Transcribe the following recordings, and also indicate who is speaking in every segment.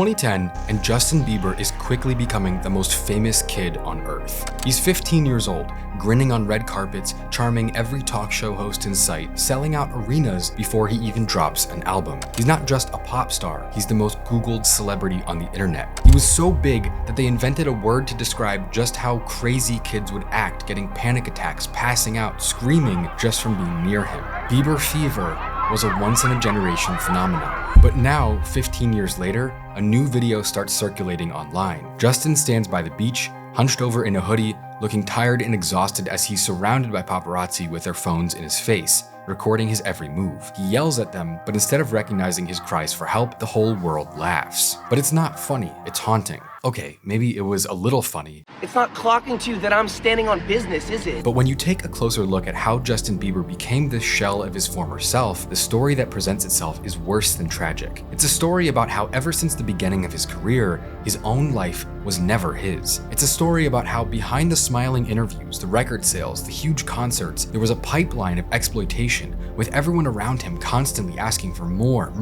Speaker 1: 2010, and Justin Bieber is quickly becoming the most famous kid on earth. He's 15 years old, grinning on red carpets, charming every talk show host in sight, selling out arenas before he even drops an album. He's not just a pop star, he's the most Googled celebrity on the internet. He was so big that they invented a word to describe just how crazy kids would act, getting panic attacks, passing out, screaming just from being near him. Bieber fever was a once-in-a-generation phenomenon. But now, 15 years later, a new video starts circulating online. Justin stands by the beach, hunched over in a hoodie, looking tired and exhausted as he's surrounded by paparazzi with their phones in his face, recording his every move. He yells at them, but instead of recognizing his cries for help, the whole world laughs. But it's not funny, it's haunting. Okay, maybe it was a little funny.
Speaker 2: It's not clocking to you that I'm standing on business, is it?
Speaker 1: But when you take a closer look at how Justin Bieber became this shell of his former self, the story that presents itself is worse than tragic. It's a story about how ever since the beginning of his career, his own life was never his. It's a story about how behind the smiling interviews, the record sales, the huge concerts, there was a pipeline of exploitation, with everyone around him constantly asking for more,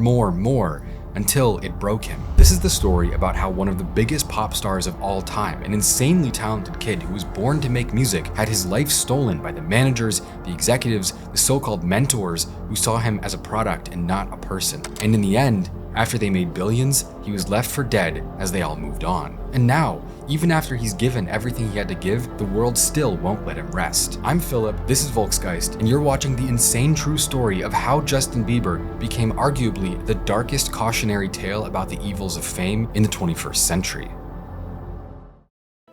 Speaker 1: until it broke him. This is the story about how one of the biggest pop stars of all time, an insanely talented kid who was born to make music, had his life stolen by the managers, the executives, the so-called mentors who saw him as a product and not a person. And in the end, after they made billions, he was left for dead as they all moved on. And now, even after he's given everything he had to give, the world still won't let him rest. I'm Philip, this is Volksgeist, and you're watching the insane true story of how Justin Bieber became arguably the darkest cautionary tale about the evils of fame in the 21st century.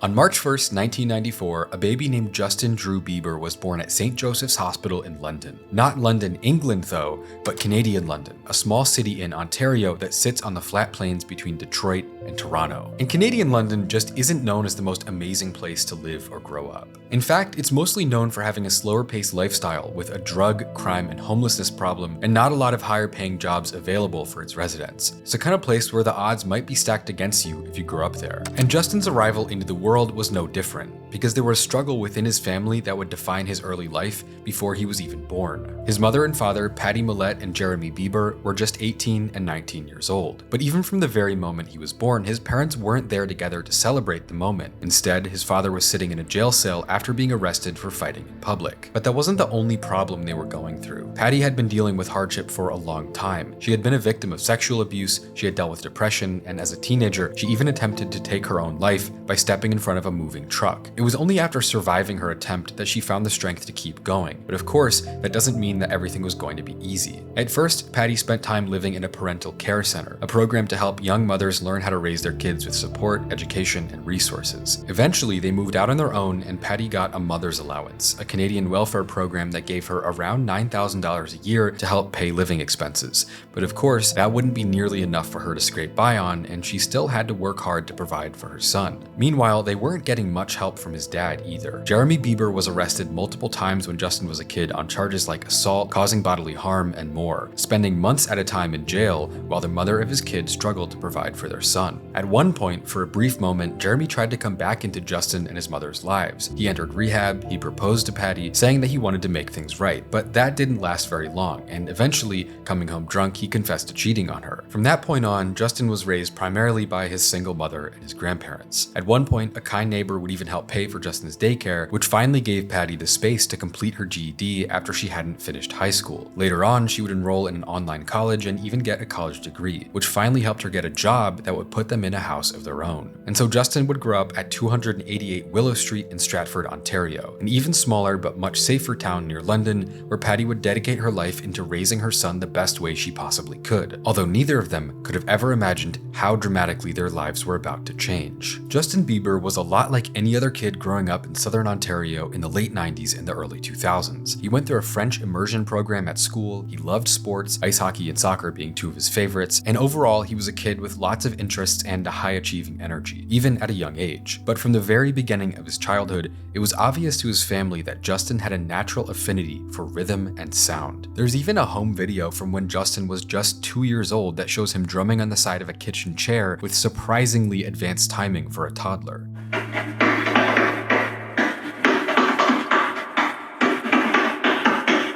Speaker 1: On March 1st, 1994, a baby named Justin Drew Bieber was born at St. Joseph's Hospital in London. Not London, England though, but Canadian London, a small city in Ontario that sits on the flat plains between Detroit and Toronto. And Canadian London just isn't known as the most amazing place to live or grow up. In fact, it's mostly known for having a slower paced lifestyle with a drug, crime, and homelessness problem, and not a lot of higher paying jobs available for its residents. It's the kind of place where the odds might be stacked against you if you grew up there. And Justin's arrival into the world was no different, because there was a struggle within his family that would define his early life before he was even born. His mother and father, Patty Millett and Jeremy Bieber, were just 18 and 19 years old. But even from the very moment he was born, his parents weren't there together to celebrate the moment. Instead, his father was sitting in a jail cell after being arrested for fighting in public. But that wasn't the only problem they were going through. Patty had been dealing with hardship for a long time. She had been a victim of sexual abuse, she had dealt with depression, and as a teenager, she even attempted to take her own life by stepping in front of a moving truck. It was only after surviving her attempt that she found the strength to keep going. But of course, that doesn't mean that everything was going to be easy. At first, Patty spent time living in a parental care center, a program to help young mothers learn how to raise their kids with support, education, and resources. Eventually, they moved out on their own, and Patty got a mother's allowance, a Canadian welfare program that gave her around $9,000 a year to help pay living expenses. But of course, that wouldn't be nearly enough for her to scrape by on, and she still had to work hard to provide for her son. Meanwhile, they weren't getting much help from his dad either. Jeremy Bieber was arrested multiple times when Justin was a kid on charges like assault, causing bodily harm, and more, spending months at a time in jail while the mother of his kid struggled to provide for their son. At one point, for a brief moment, Jeremy tried to come back into Justin and his mother's lives. He entered rehab, he proposed to Patty, saying that he wanted to make things right, but that didn't last very long, and eventually, coming home drunk, he confessed to cheating on her. From that point on, Justin was raised primarily by his single mother and his grandparents. At one point, a kind neighbor would even help pay for Justin's daycare, which finally gave Patty the space to complete her GED after she hadn't finished high school. Later on, she would enroll in an online college and even get a college degree, which finally helped her get a job that would put them in a house of their own. And so Justin would grow up at 288 Willow Street in Stratford, Ontario, an even smaller but much safer town near London, where Patty would dedicate her life into raising her son the best way she possibly could, although neither of them could have ever imagined how dramatically their lives were about to change. Justin Bieber was a lot like any other kid growing up in southern Ontario in the late 90s and the early 2000s. He went through a French immersion program at school, he loved sports, ice hockey and soccer being two of his favorites, and overall he was a kid with lots of interests and a high achieving energy, even at a young age. But from the very beginning of his childhood, it was obvious to his family that Justin had a natural affinity for rhythm and sound. There's even a home video from when Justin was just 2 years old that shows him drumming on the side of a kitchen chair with surprisingly advanced timing for a toddler.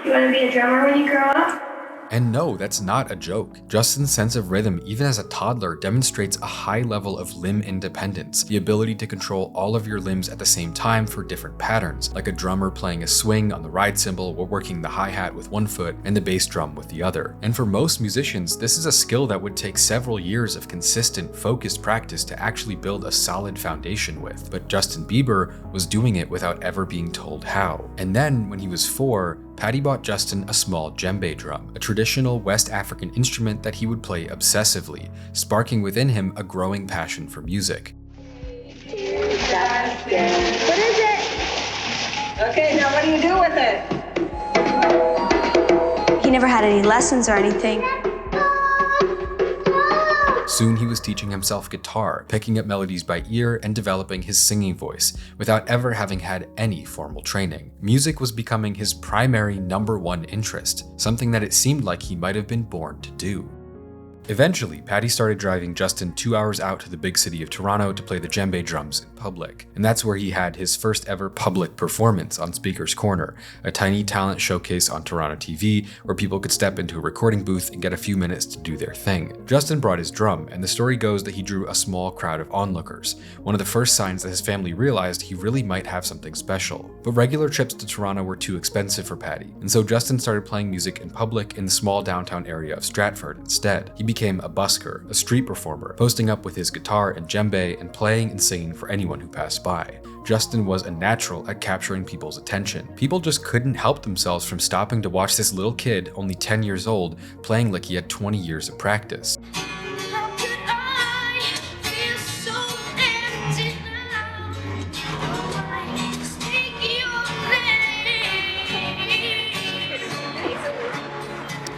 Speaker 3: You want to be a drummer when you grow up?
Speaker 1: And no, that's not a joke. Justin's sense of rhythm, even as a toddler, demonstrates a high level of limb independence, the ability to control all of your limbs at the same time for different patterns, like a drummer playing a swing on the ride cymbal or working the hi-hat with one foot and the bass drum with the other. And for most musicians, this is a skill that would take several years of consistent, focused practice to actually build a solid foundation with. But Justin Bieber was doing it without ever being told how. And then, when he was 4, Patty bought Justin a small djembe drum, a traditional West African instrument that he would play obsessively, sparking within him a growing passion for music.
Speaker 3: What is it? Okay, now what do you do with it? He never had any lessons or anything.
Speaker 1: Soon he was teaching himself guitar, picking up melodies by ear, and developing his singing voice, without ever having had any formal training. Music was becoming his primary #1 interest, something that it seemed like he might have been born to do. Eventually, Patty started driving Justin 2 hours out to the big city of Toronto to play the djembe drums in public. And that's where he had his first ever public performance on Speaker's Corner, a tiny talent showcase on Toronto TV where people could step into a recording booth and get a few minutes to do their thing. Justin brought his drum, and the story goes that he drew a small crowd of onlookers, one of the first signs that his family realized he really might have something special. But regular trips to Toronto were too expensive for Patty, and so Justin started playing music in public in the small downtown area of Stratford instead. He became a busker, a street performer, posting up with his guitar and djembe and playing and singing for anyone who passed by. Justin was a natural at capturing people's attention. People just couldn't help themselves from stopping to watch this little kid, only 10 years old, playing like he had 20 years of practice.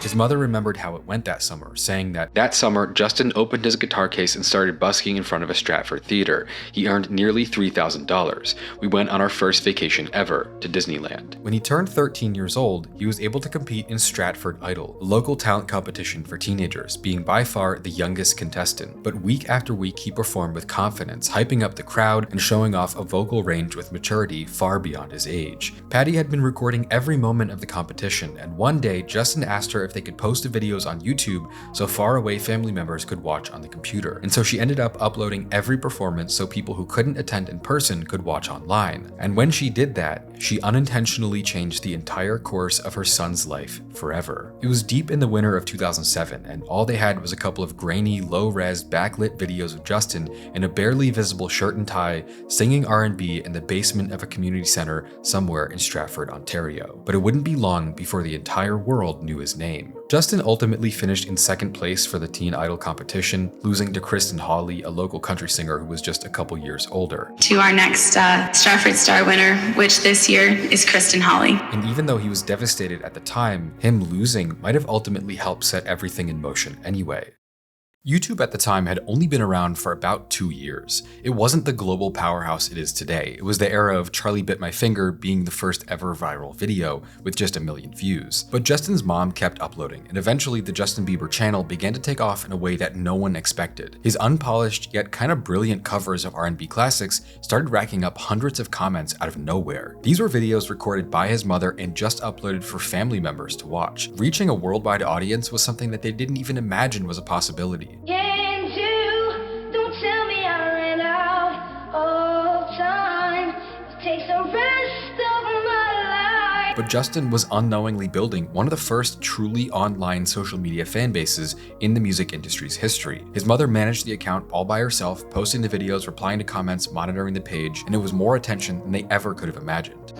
Speaker 1: His mother remembered how it went that summer, saying that summer, Justin opened his guitar case and started busking in front of a Stratford theater. He earned nearly $3,000. We went on our first vacation ever to Disneyland. When he turned 13 years old, he was able to compete in Stratford Idol, a local talent competition for teenagers, being by far the youngest contestant. But week after week, he performed with confidence, hyping up the crowd and showing off a vocal range with maturity far beyond his age. Patty had been recording every moment of the competition, and one day, Justin asked her if they could post the videos on YouTube so far away family members could watch on the computer. And so she ended up uploading every performance so people who couldn't attend in person could watch online. And when she did that, she unintentionally changed the entire course of her son's life forever. It was deep in the winter of 2007, and all they had was a couple of grainy, low-res, backlit videos of Justin in a barely visible shirt and tie, singing R&B in the basement of a community center somewhere in Stratford, Ontario. But it wouldn't be long before the entire world knew his name. Justin ultimately finished in second place for the Teen Idol competition, losing to Kristen Hawley, a local country singer who was just a couple years older.
Speaker 4: To our next Stratford Star winner, which this year is Kristen Hawley.
Speaker 1: And even though he was devastated at the time, him losing might have ultimately helped set everything in motion anyway. YouTube at the time had only been around for about 2 years. It wasn't the global powerhouse it is today. It was the era of Charlie Bit My Finger being the first ever viral video with just 1 million views. But Justin's mom kept uploading, and eventually the Justin Bieber channel began to take off in a way that no one expected. His unpolished yet kind of brilliant covers of R&B classics started racking up hundreds of comments out of nowhere. These were videos recorded by his mother and just uploaded for family members to watch. Reaching a worldwide audience was something that they didn't even imagine was a possibility.
Speaker 3: Don't tell me I ran out of time. Take the rest of my life.
Speaker 1: But Justin was unknowingly building one of the first truly online social media fan bases in the music industry's history. His mother managed the account all by herself, posting the videos, replying to comments, monitoring the page, and it was more attention than they ever could have imagined.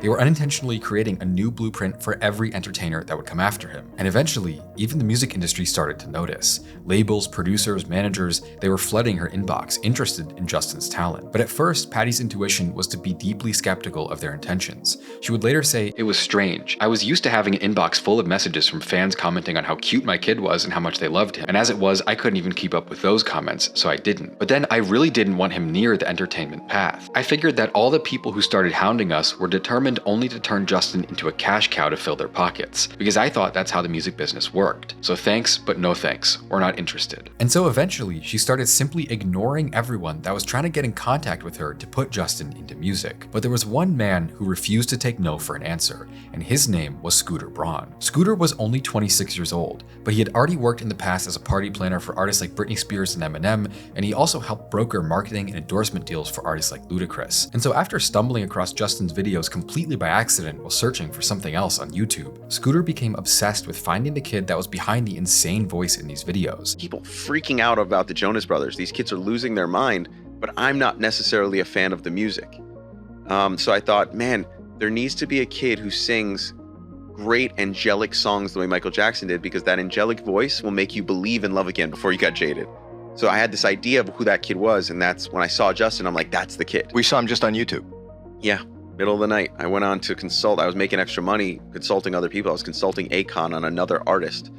Speaker 1: They were unintentionally creating a new blueprint for every entertainer that would come after him. And eventually, even the music industry started to notice. Labels, producers, managers, they were flooding her inbox, interested in Justin's talent. But at first, Patty's intuition was to be deeply skeptical of their intentions. She would later say, "It was strange. I was used to having an inbox full of messages from fans commenting on how cute my kid was and how much they loved him. And as it was, I couldn't even keep up with those comments, so I didn't. But then I really didn't want him near the entertainment path. I figured that all the people who started hounding us were determined determined only to turn Justin into a cash cow to fill their pockets, because I thought that's how the music business worked. So thanks, but no thanks. We're not interested. And so eventually, she started simply ignoring everyone that was trying to get in contact with her to put Justin into music. But there was one man who refused to take no for an answer, and his name was Scooter Braun. Scooter was only 26 years old, but he had already worked in the past as a party planner for artists like Britney Spears and Eminem, and he also helped broker marketing and endorsement deals for artists like Ludacris. And so after stumbling across Justin's videos completely by accident while searching for something else on YouTube, Scooter became obsessed with finding the kid that was behind the insane voice in these videos.
Speaker 5: People freaking out about the Jonas Brothers. These kids are losing their mind, but I'm not necessarily a fan of the music. So I thought, man, there needs to be a kid who sings great angelic songs the way Michael Jackson did, because that angelic voice will make you believe in love again before you got jaded. So I had this idea of who that kid was, and that's when I saw Justin, I'm like, that's the kid.
Speaker 6: We saw him just on YouTube.
Speaker 5: Yeah, middle of the night. I went on to consult. I was making extra money consulting other people. I was consulting Akon on another artist.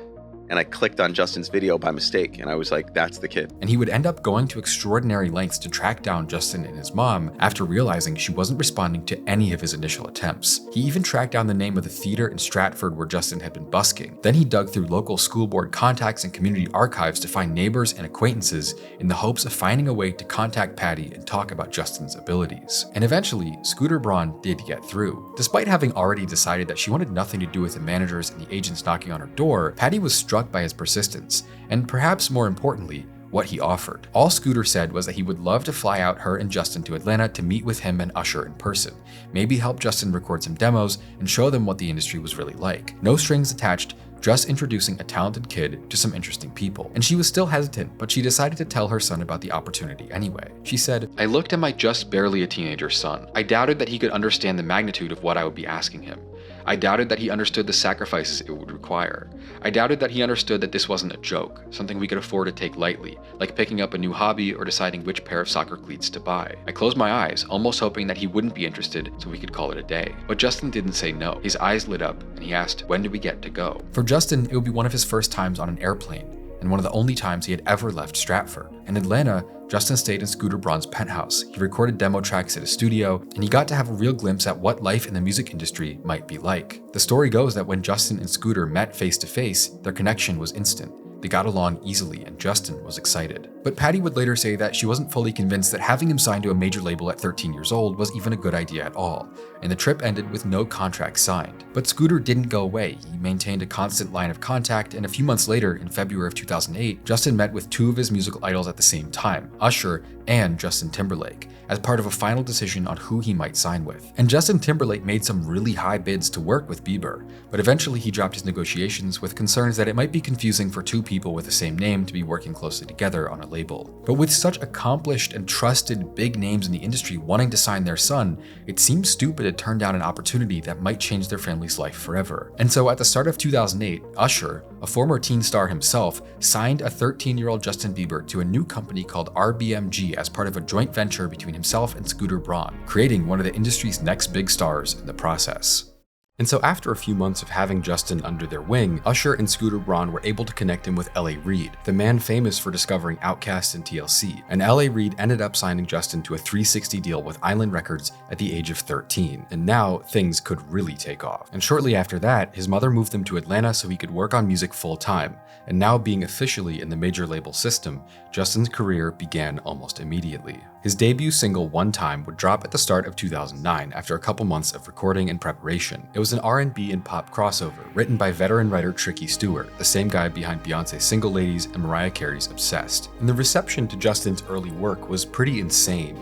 Speaker 5: And I clicked on Justin's video by mistake, and I was like, that's the kid.
Speaker 1: And he would end up going to extraordinary lengths to track down Justin and his mom after realizing she wasn't responding to any of his initial attempts. He even tracked down the name of the theater in Stratford where Justin had been busking. Then he dug through local school board contacts and community archives to find neighbors and acquaintances in the hopes of finding a way to contact Patty and talk about Justin's abilities. And eventually, Scooter Braun did get through. Despite having already decided that she wanted nothing to do with the managers and the agents knocking on her door, Patty was struck by his persistence, and perhaps more importantly, what he offered. All Scooter said was that he would love to fly out her and Justin to Atlanta to meet with him and Usher in person, maybe help Justin record some demos and show them what the industry was really like. No strings attached, just introducing a talented kid to some interesting people. And she was still hesitant, but she decided to tell her son about the opportunity anyway. She said, "I looked at my just barely a teenager son. I doubted that he could understand the magnitude of what I would be asking him. I doubted that he understood the sacrifices it would require. I doubted that he understood that this wasn't a joke, something we could afford to take lightly, like picking up a new hobby or deciding which pair of soccer cleats to buy. I closed my eyes, almost hoping that he wouldn't be interested so we could call it a day." But Justin didn't say no. His eyes lit up and he asked, "When do we get to go?" For Justin, it would be one of his first times on an airplane, and one of the only times he had ever left Stratford. In Atlanta, Justin stayed in Scooter Braun's penthouse. He recorded demo tracks at his studio, and he got to have a real glimpse at what life in the music industry might be like. The story goes that when Justin and Scooter met face to face, their connection was instant. They got along easily, and Justin was excited. But Patty would later say that she wasn't fully convinced that having him signed to a major label at 13 years old was even a good idea at all, and the trip ended with no contract signed. But Scooter didn't go away. He maintained a constant line of contact, and a few months later, in February of 2008, Justin met with two of his musical idols at the same time, Usher and Justin Timberlake, as part of a final decision on who he might sign with. And Justin Timberlake made some really high bids to work with Bieber, but eventually he dropped his negotiations with concerns that it might be confusing for two people with the same name to be working closely together on a label. But with such accomplished and trusted big names in the industry wanting to sign their son, it seemed stupid to turn down an opportunity that might change their family's life forever. And so at the start of 2008, Usher, a former teen star himself, signed a 13-year-old Justin Bieber to a new company called RBMG as part of a joint venture between himself and Scooter Braun, creating one of the industry's next big stars in the process. And so after a few months of having Justin under their wing, Usher and Scooter Braun were able to connect him with L.A. Reid, the man famous for discovering Outkast and TLC, and L.A. Reid ended up signing Justin to a 360 deal with Island Records at the age of 13, and now things could really take off. And shortly after that, his mother moved him to Atlanta so he could work on music full-time, and now being officially in the major label system, Justin's career began almost immediately. His debut single, One Time, would drop at the start of 2009 after a couple months of recording and preparation. It was an R&B and pop crossover written by veteran writer Tricky Stewart, the same guy behind Beyonce's Single Ladies and Mariah Carey's Obsessed. And the reception to Justin's early work was pretty insane.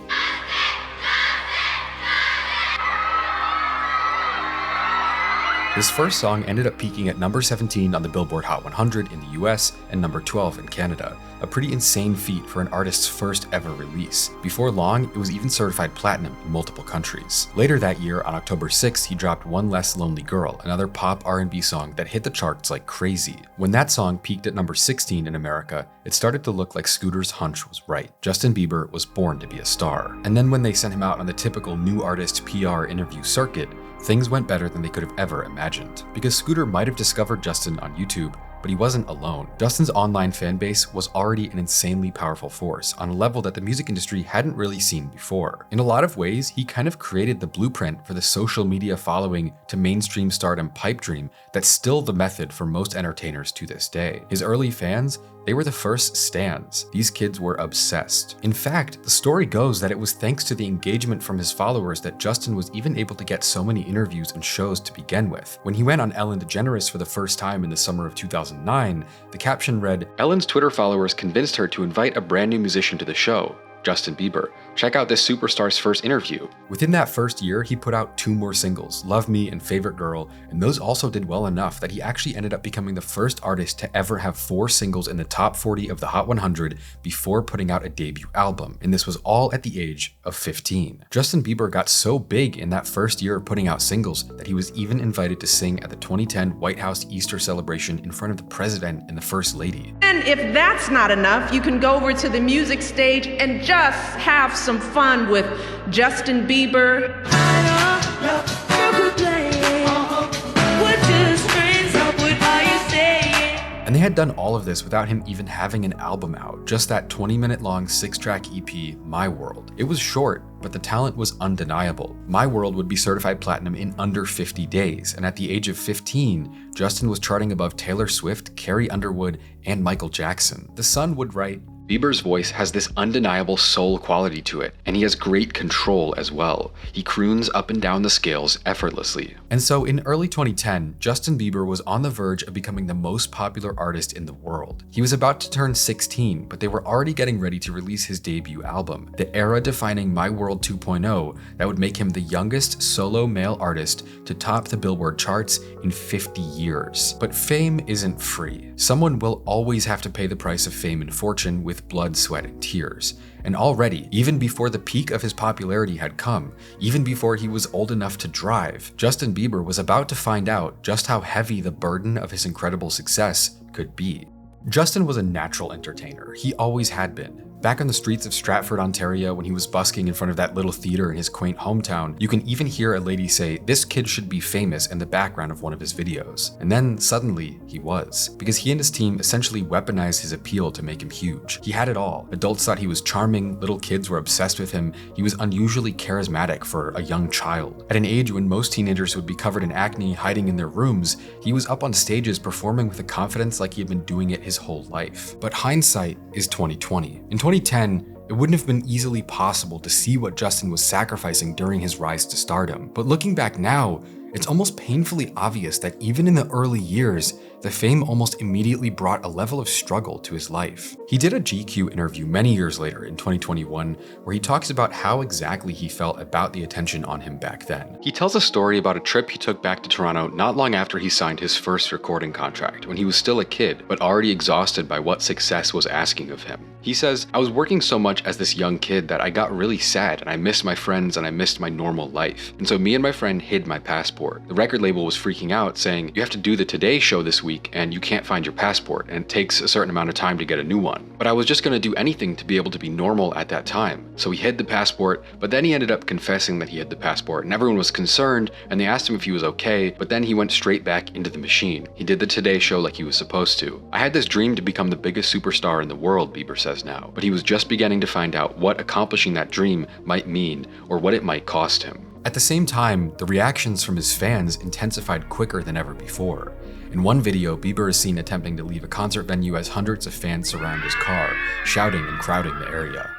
Speaker 1: His first song ended up peaking at number 17 on the Billboard Hot 100 in the US and number 12 in Canada, a pretty insane feat for an artist's first ever release. Before long, it was even certified platinum in multiple countries. Later that year, on October 6th, he dropped One Less Lonely Girl, another pop R&B song that hit the charts like crazy. When that song peaked at number 16 in America, it started to look like Scooter's hunch was right. Justin Bieber was born to be a star. And then when they sent him out on the typical new artist PR interview circuit, things went better than they could have ever imagined. Because Scooter might have discovered Justin on YouTube, but he wasn't alone. Justin's online fan base was already an insanely powerful force on a level that the music industry hadn't really seen before. In a lot of ways, he kind of created the blueprint for the social media following to mainstream stardom pipe dream that's still the method for most entertainers to this day. His early fans, they were the first stans. These kids were obsessed. In fact, the story goes that it was thanks to the engagement from his followers that Justin was even able to get so many interviews and shows to begin with. When he went on Ellen DeGeneres for the first time in the summer of 2009, the caption read, "Ellen's Twitter followers convinced her to invite a brand new musician to the show, Justin Bieber. Check out this superstar's first interview." Within that first year, he put out 2 more singles, Love Me and Favorite Girl, and those also did well enough that he actually ended up becoming the first artist to ever have 4 singles in the top 40 of the Hot 100 before putting out a debut album, and this was all at the age of 15. Justin Bieber got so big in that first year of putting out singles that he was even invited to sing at the 2010 White House Easter celebration in front of the president and the first lady.
Speaker 6: And if that's not enough, you can go over to the music stage and just have some fun with Justin Bieber.
Speaker 1: And they had done all of this without him even having an album out, just that 20-minute long 6-track EP, My World. It was short, but the talent was undeniable. My World would be certified platinum in under 50 days, and at the age of 15, Justin was charting above Taylor Swift, Carrie Underwood, and Michael Jackson. The Sun would write, "Bieber's voice has this undeniable soul quality to it, and he has great control as well. He croons up and down the scales effortlessly." And so in early 2010, Justin Bieber was on the verge of becoming the most popular artist in the world. He was about to turn 16, but they were already getting ready to release his debut album, the era-defining My World 2.0 that would make him the youngest solo male artist to top the Billboard charts in 50 years. But fame isn't free. Someone will always have to pay the price of fame and fortune with blood, sweat, and tears. And already, even before the peak of his popularity had come, even before he was old enough to drive, Justin Bieber was about to find out just how heavy the burden of his incredible success could be. Justin was a natural entertainer. He always had been. Back on the streets of Stratford, Ontario, when he was busking in front of that little theater in his quaint hometown, you can even hear a lady say, "This kid should be famous," in the background of one of his videos. And then suddenly he was, because he and his team essentially weaponized his appeal to make him huge. He had it all. Adults thought he was charming, little kids were obsessed with him, he was unusually charismatic for a young child. At an age when most teenagers would be covered in acne, hiding in their rooms, he was up on stages performing with a confidence like he had been doing it his whole life. But hindsight is 2020. In 2010, it wouldn't have been easily possible to see what Justin was sacrificing during his rise to stardom. But looking back now, it's almost painfully obvious that even in the early years, the fame almost immediately brought a level of struggle to his life. He did a GQ interview many years later in 2021 where he talks about how exactly he felt about the attention on him back then. He tells a story about a trip he took back to Toronto not long after he signed his first recording contract, when he was still a kid, but already exhausted by what success was asking of him. He says, "I was working so much as this young kid that I got really sad and I missed my friends and I missed my normal life. And so me and my friend hid my passport. The record label was freaking out saying, you have to do the Today show this week and you can't find your passport and it takes a certain amount of time to get a new one. But I was just gonna do anything to be able to be normal at that time. So he hid the passport, but then he ended up confessing that he hid the passport and everyone was concerned and they asked him if he was okay, but then he went straight back into the machine. He did the Today show like he was supposed to. I had this dream to become the biggest superstar in the world," Bieber says now, but he was just beginning to find out what accomplishing that dream might mean or what it might cost him. At the same time, the reactions from his fans intensified quicker than ever before. In one video, Bieber is seen attempting to leave a concert venue as hundreds of fans surround his car, shouting and crowding the area.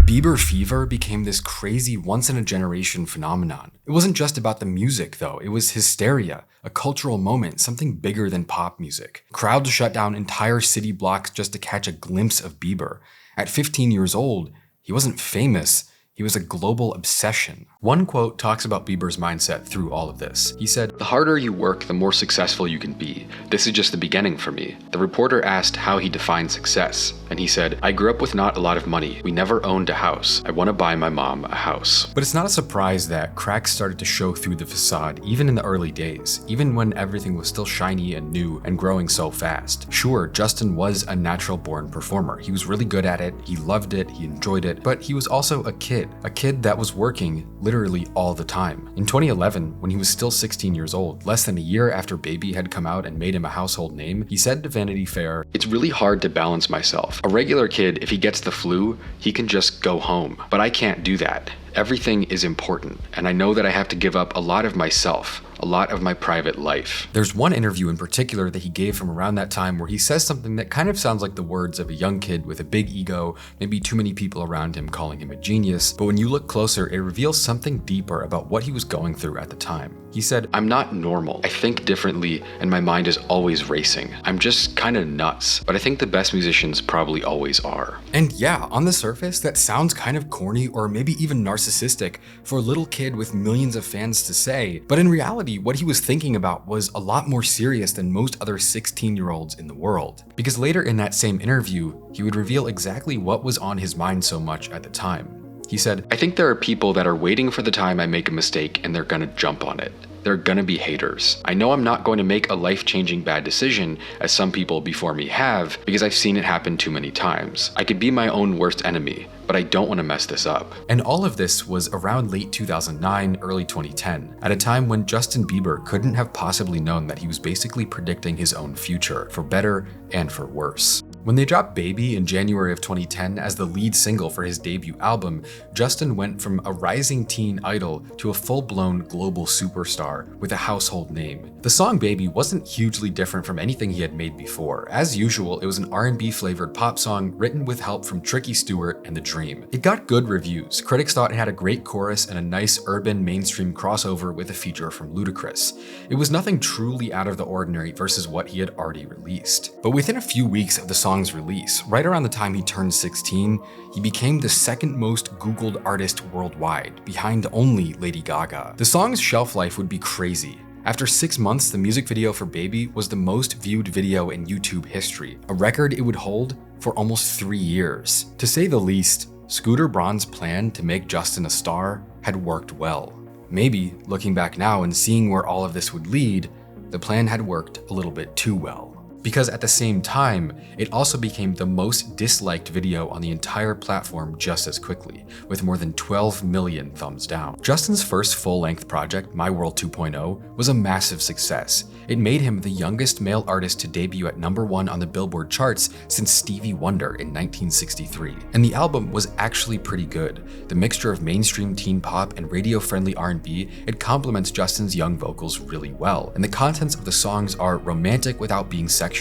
Speaker 1: Bieber fever became this crazy once-in-a-generation phenomenon. It wasn't just about the music, though. It was hysteria, a cultural moment, something bigger than pop music. Crowds shut down entire city blocks just to catch a glimpse of Bieber. At 15 years old, he wasn't famous. He was a global obsession. One quote talks about Bieber's mindset through all of this. He said, "The harder you work, the more successful you can be. This is just the beginning for me." The reporter asked how he defined success, and he said, "I grew up with not a lot of money. We never owned a house. I want to buy my mom a house." But it's not a surprise that cracks started to show through the facade even in the early days, even when everything was still shiny and new and growing so fast. Sure, Justin was a natural-born performer. He was really good at it, he loved it, he enjoyed it, but he was also a kid. kid, a kid that was working literally all the time. In 2011, when he was still 16 years old, less than a year after BEE-bär had come out and made him a household name, he said to Vanity Fair, "It's really hard to balance myself. A regular kid, if he gets the flu, he can just go home. But I can't do that. Everything is important, and I know that I have to give up a lot of myself, a lot of my private life." There's one interview in particular that he gave from around that time where he says something that kind of sounds like the words of a young kid with a big ego, maybe too many people around him calling him a genius, but when you look closer, it reveals something deeper about what he was going through at the time. He said, "I'm not normal. I think differently, and my mind is always racing. I'm just kind of nuts, but I think the best musicians probably always are." And yeah, on the surface, that sounds kind of corny or maybe even narcissistic for a little kid with millions of fans to say, but in reality, what he was thinking about was a lot more serious than most other 16-year-olds in the world. Because later in that same interview, he would reveal exactly what was on his mind so much at the time. He said, "I think there are people that are waiting for the time I make a mistake and they're gonna jump on it. They're gonna be haters. I know I'm not going to make a life-changing bad decision, as some people before me have, because I've seen it happen too many times. I could be my own worst enemy, but I don't want to mess this up." And all of this was around late 2009, early 2010, at a time when Justin Bieber couldn't have possibly known that he was basically predicting his own future, for better and for worse. When they dropped BEE-bär in January of 2010 as the lead single for his debut album, Justin went from a rising teen idol to a full-blown global superstar with a household name. The song BEE-bär wasn't hugely different from anything he had made before. As usual, it was an R&B flavored pop song written with help from Tricky Stewart and The Dream. It got good reviews. Critics thought it had a great chorus and a nice urban mainstream crossover with a feature from Ludacris. It was nothing truly out of the ordinary versus what he had already released. But within a few weeks of the song's release, right around the time he turned 16, he became the second most Googled artist worldwide, behind only Lady Gaga. The song's shelf life would be crazy. After 6 months, the music video for BEE-bär was the most viewed video in YouTube history, a record it would hold for almost 3 years. To say the least, Scooter Braun's plan to make Justin a star had worked well. Maybe, looking back now and seeing where all of this would lead, the plan had worked a little bit too well. Because at the same time, it also became the most disliked video on the entire platform just as quickly, with more than 12 million thumbs down. Justin's first full-length project, My World 2.0, was a massive success. It made him the youngest male artist to debut at #1 on the Billboard charts since Stevie Wonder in 1963. And the album was actually pretty good. The mixture of mainstream teen pop and radio-friendly R&B, it complements Justin's young vocals really well. And the contents of the songs are romantic without being sexual.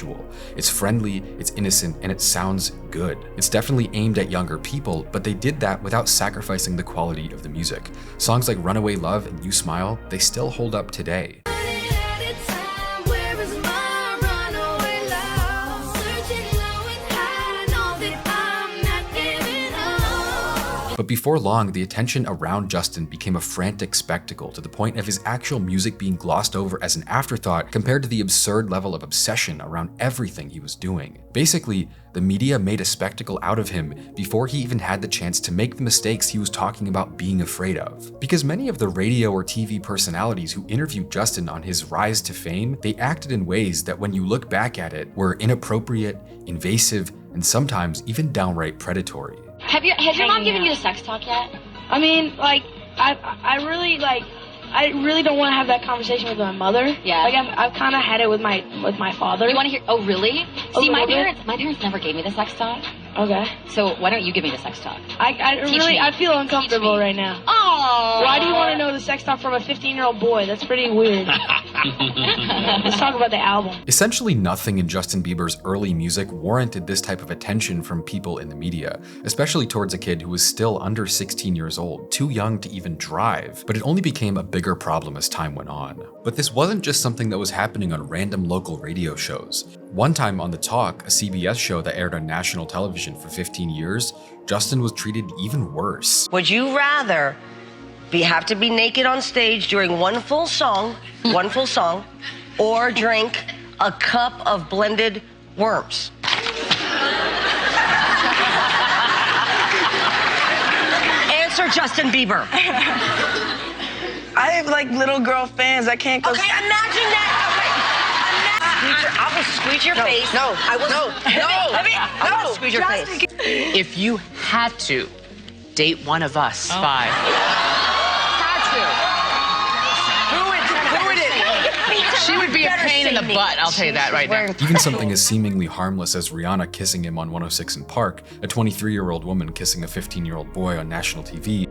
Speaker 1: It's friendly, it's innocent, and it sounds good. It's definitely aimed at younger people, but they did that without sacrificing the quality of the music. Songs like Runaway Love and You Smile, they still hold up today. But before long, the attention around Justin became a frantic spectacle to the point of his actual music being glossed over as an afterthought compared to the absurd level of obsession around everything he was doing. Basically, the media made a spectacle out of him before he even had the chance to make the mistakes he was talking about being afraid of. Because many of the radio or TV personalities who interviewed Justin on his rise to fame, they acted in ways that when you look back at it were inappropriate, invasive, and sometimes even downright predatory.
Speaker 7: Has your mom given you the sex talk yet?
Speaker 8: I mean, like, I really don't want to have that conversation with my mother.
Speaker 7: Yeah.
Speaker 8: Like, I've kind of had it with my father.
Speaker 7: You want to hear? Oh, really? See, my
Speaker 8: bit.
Speaker 7: parents never gave me the sex talk.
Speaker 8: Okay.
Speaker 7: So why don't you give me the sex talk?
Speaker 8: I feel uncomfortable right now.
Speaker 7: Oh.
Speaker 8: Why do you want to know the sex talk from a 15-year-old boy? That's pretty weird. Let's talk about the album.
Speaker 1: Essentially nothing in Justin Bieber's early music warranted this type of attention from people in the media, especially towards a kid who was still under 16 years old, too young to even drive. But it only became a bigger problem as time went on. But this wasn't just something that was happening on random local radio shows. One time on The Talk, a CBS show that aired on national television for 15 years, Justin was treated even worse.
Speaker 9: Would you rather have to be naked on stage during one full song, or drink a cup of blended worms? Answer, Justin Bieber.
Speaker 10: I have like little girl fans. I can't go.
Speaker 9: Okay, imagine that. I will squeeze your face.
Speaker 10: No.
Speaker 9: I will squeeze your face.
Speaker 10: If you had to date one of us by. She would be a pain in the butt, I'll tell you that right now.
Speaker 1: Even something as seemingly harmless as Rihanna kissing him on 106 in Park, a 23-year-old woman kissing a 15-year-old boy on national TV.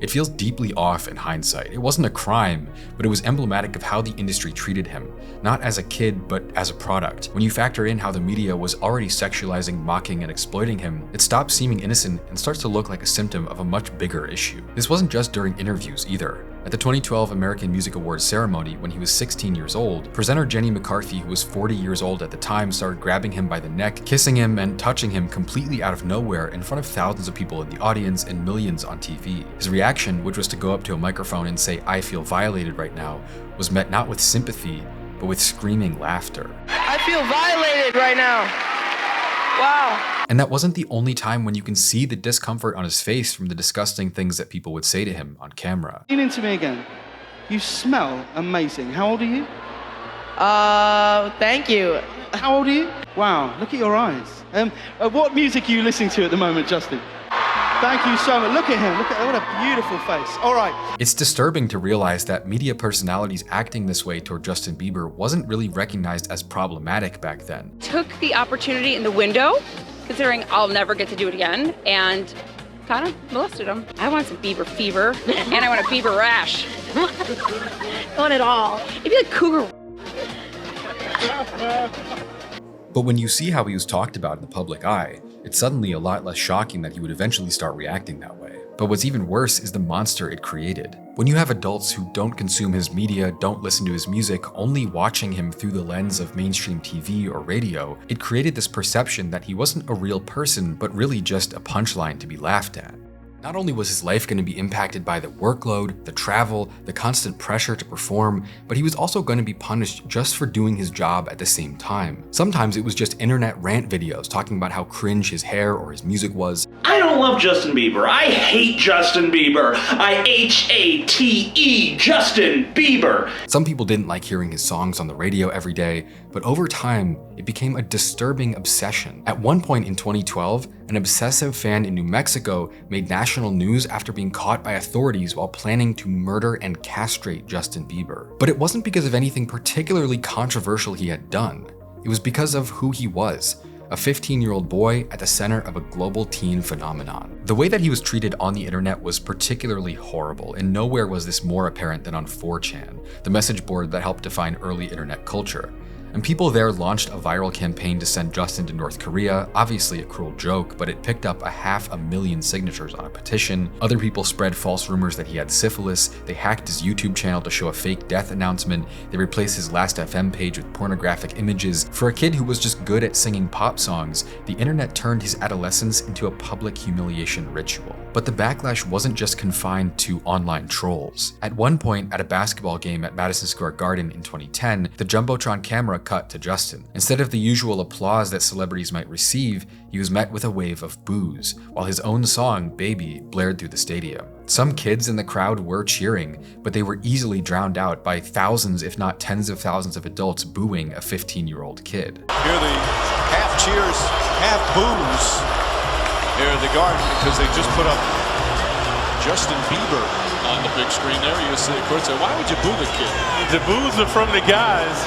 Speaker 1: It feels deeply off in hindsight. It wasn't a crime, but it was emblematic of how the industry treated him, not as a kid, but as a product. When you factor in how the media was already sexualizing, mocking, and exploiting him, it stops seeming innocent and starts to look like a symptom of a much bigger issue. This wasn't just during interviews either. At the 2012 American Music Awards ceremony, when he was 16 years old, presenter Jenny McCarthy, who was 40 years old at the time, started grabbing him by the neck, kissing him, and touching him completely out of nowhere in front of thousands of people in the audience and millions on TV. His reaction, which was to go up to a microphone and say, "I feel violated right now," was met not with sympathy, but with screaming laughter.
Speaker 8: I feel violated right now. Wow.
Speaker 1: And that wasn't the only time when you can see the discomfort on his face from the disgusting things that people would say to him on camera.
Speaker 11: Lean into me again. You smell amazing. How old are you?
Speaker 8: Thank you.
Speaker 11: How old are you? Wow, look at your eyes. What music are you listening to at the moment, Justin? Thank you so much. Look at him. Look at what a beautiful face. All right.
Speaker 1: It's disturbing to realize that media personalities acting this way toward Justin Bieber wasn't really recognized as problematic back then.
Speaker 12: Took the opportunity in the window, considering I'll never get to do it again, and kind of molested him. I want some Bieber fever, and I want a Bieber rash. I want it all. It'd be like cougar.
Speaker 1: But when you see how he was talked about in the public eye, it's suddenly a lot less shocking that he would eventually start reacting that way. But what's even worse is the monster it created. When you have adults who don't consume his media, don't listen to his music, only watching him through the lens of mainstream TV or radio, it created this perception that he wasn't a real person, but really just a punchline to be laughed at. Not only was his life going to be impacted by the workload, the travel, the constant pressure to perform, but he was also going to be punished just for doing his job at the same time. Sometimes it was just internet rant videos talking about how cringe his hair or his music was.
Speaker 13: I don't love Justin Bieber. I hate Justin Bieber. I H-A-T-E Justin Bieber.
Speaker 1: Some people didn't like hearing his songs on the radio every day, but over time, it became a disturbing obsession. At one point in 2012, an obsessive fan in New Mexico made national news after being caught by authorities while planning to murder and castrate Justin Bieber. But it wasn't because of anything particularly controversial he had done. It was because of who he was, a 15-year-old boy at the center of a global teen phenomenon. The way that he was treated on the internet was particularly horrible, and nowhere was this more apparent than on 4chan, the message board that helped define early internet culture. And people there launched a viral campaign to send Justin to North Korea, obviously a cruel joke, but it picked up 500,000 signatures on a petition. Other people spread false rumors that he had syphilis, they hacked his YouTube channel to show a fake death announcement, they replaced his Last.fm page with pornographic images. For a kid who was just good at singing pop songs, the internet turned his adolescence into a public humiliation ritual. But the backlash wasn't just confined to online trolls. At one point, at a basketball game at Madison Square Garden in 2010, the Jumbotron camera cut to Justin. Instead of the usual applause that celebrities might receive, he was met with a wave of boos, while his own song, Baby, blared through the stadium. Some kids in the crowd were cheering, but they were easily drowned out by thousands, if not tens of thousands of adults booing a 15-year-old kid.
Speaker 14: Here the half cheers, half boos here at the Garden because they just put up Justin Bieber on the big screen there. You see, of course, say, why would you boo the kid?
Speaker 15: The boos are from the guys,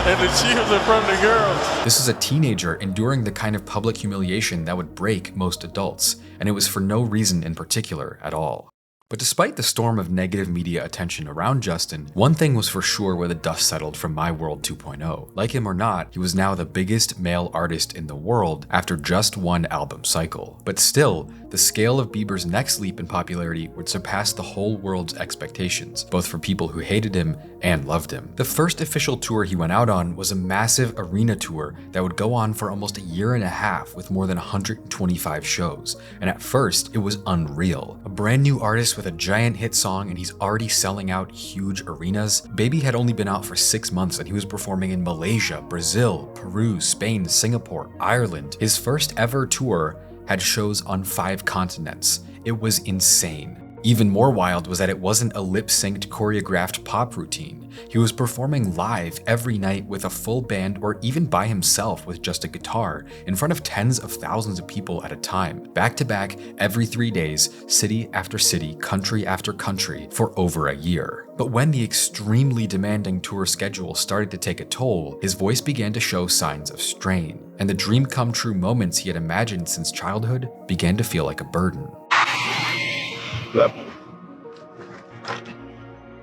Speaker 15: and the cheers are from the girls.
Speaker 1: This is a teenager enduring the kind of public humiliation that would break most adults, and it was for no reason in particular at all. But despite the storm of negative media attention around Justin, one thing was for sure where the dust settled from My World 2.0. Like him or not, he was now the biggest male artist in the world after just one album cycle. But still, the scale of Bieber's next leap in popularity would surpass the whole world's expectations, both for people who hated him and loved him. The first official tour he went out on was a massive arena tour that would go on for almost a year and a half with more than 125 shows. And at first, it was unreal. A brand new artist with a giant hit song and he's already selling out huge arenas. Baby had only been out for 6 months and he was performing in Malaysia, Brazil, Peru, Spain, Singapore, Ireland. His first ever tour had shows on 5 continents. It was insane. Even more wild was that it wasn't a lip-synced, choreographed pop routine. He was performing live every night with a full band or even by himself with just a guitar in front of tens of thousands of people at a time, back to back every 3 days, city after city, country after country for over a year. But when the extremely demanding tour schedule started to take a toll, his voice began to show signs of strain, and the dream come true moments he had imagined since childhood began to feel like a burden.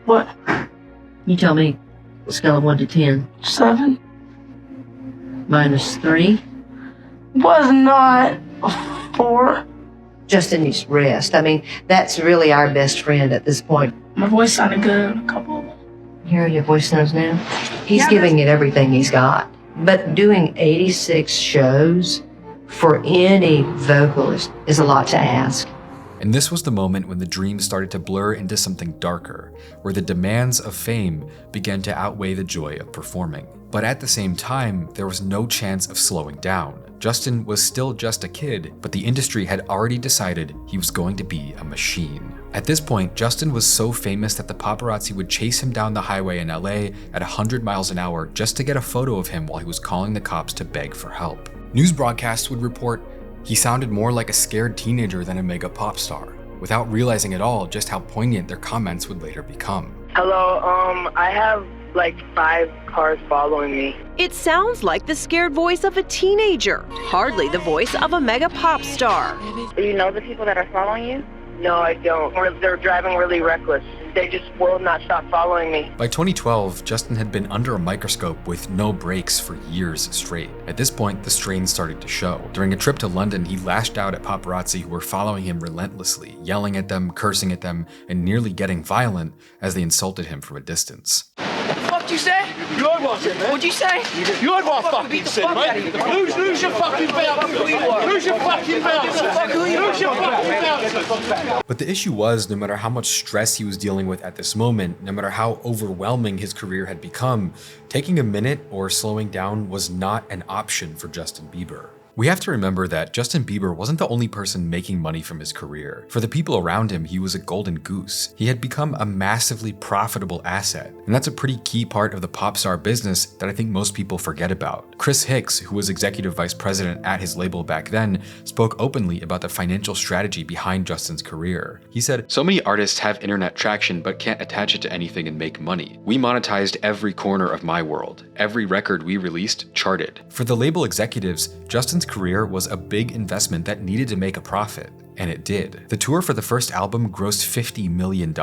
Speaker 8: What?
Speaker 16: You tell me, scale of 1 to 10.
Speaker 8: 7.
Speaker 16: -3.
Speaker 8: Was not a 4.
Speaker 16: Justin needs rest. I mean, that's really our best friend at this point.
Speaker 8: My voice sounded good in a couple of them.
Speaker 16: Here are your voice notes now. He's giving it everything he's got. But doing 86 shows for any vocalist is a lot to ask.
Speaker 1: And this was the moment when the dream started to blur into something darker, where the demands of fame began to outweigh the joy of performing. But at the same time, there was no chance of slowing down. Justin was still just a kid, but the industry had already decided he was going to be a machine. At this point, Justin was so famous that the paparazzi would chase him down the highway in LA at 100 miles an hour just to get a photo of him while he was calling the cops to beg for help. News broadcasts would report he sounded more like a scared teenager than a mega pop star, without realizing at all just how poignant their comments would later become.
Speaker 17: Hello, I have like 5 cars following me.
Speaker 18: It sounds like the scared voice of a teenager, hardly the voice of a mega pop star.
Speaker 17: Do you know the people that are following you? No, I don't. They're driving really reckless. They just will not stop following me.
Speaker 1: By 2012, Justin had been under a microscope with no breaks for years straight. At this point, the strain started to show. During a trip to London, he lashed out at paparazzi who were following him relentlessly, yelling at them, cursing at them, and nearly getting violent as they insulted him from a distance.
Speaker 2: What'd you say?
Speaker 11: You heard what I said, man.
Speaker 2: What'd you say?
Speaker 11: You heard what I fucking said, mate. Lose your fucking bouncer. Lose your fucking bouncer. Lose your fucking bouncer.
Speaker 1: But the issue was, no matter how much stress he was dealing with at this moment, no matter how overwhelming his career had become, taking a minute or slowing down was not an option for Justin Bieber. We have to remember that Justin Bieber wasn't the only person making money from his career. For the people around him, he was a golden goose. He had become a massively profitable asset, and that's a pretty key part of the pop star business that I think most people forget about. Chris Hicks, who was executive vice president at his label back then, spoke openly about the financial strategy behind Justin's career. He said, "So many artists have internet traction but can't attach it to anything and make money. We monetized every corner of my world. Every record we released charted." For the label executives, Justin's career was a big investment that needed to make a profit. And it did. The tour for the first album grossed $50 million.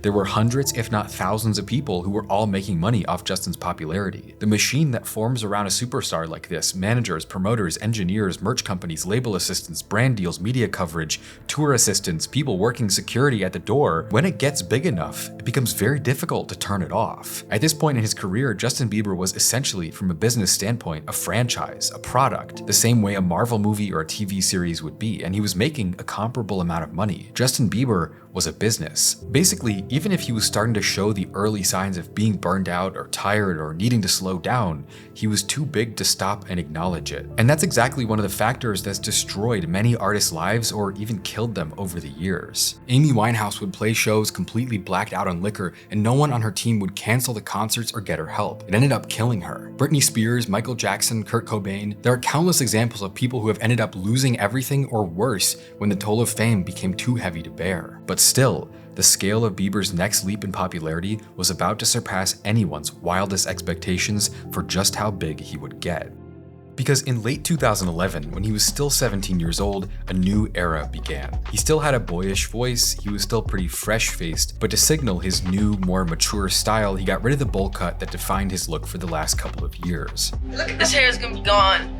Speaker 1: There were hundreds, if not thousands of people who were all making money off Justin's popularity. The machine that forms around a superstar like this, managers, promoters, engineers, merch companies, label assistants, brand deals, media coverage, tour assistants, people working security at the door, when it gets big enough, it becomes very difficult to turn it off. At this point in his career, Justin Bieber was essentially, from a business standpoint, a franchise, a product, the same way a Marvel movie or a TV series would be, and he was making a comparable amount of money. Justin Bieber was a business. Basically, even if he was starting to show the early signs of being burned out or tired or needing to slow down, he was too big to stop and acknowledge it. And that's exactly one of the factors that's destroyed many artists' lives or even killed them over the years. Amy Winehouse would play shows completely blacked out on liquor, and no one on her team would cancel the concerts or get her help. It ended up killing her. Britney Spears, Michael Jackson, Kurt Cobain, there are countless examples of people who have ended up losing everything or worse when the toll of fame became too heavy to bear. But still, the scale of Bieber's next leap in popularity was about to surpass anyone's wildest expectations for just how big he would get. Because in late 2011, when he was still 17 years old, a new era began. He still had a boyish voice, he was still pretty fresh-faced, but to signal his new, more mature style, he got rid of the bowl cut that defined his look for the last couple of years.
Speaker 10: Look, this hair is gonna be gone.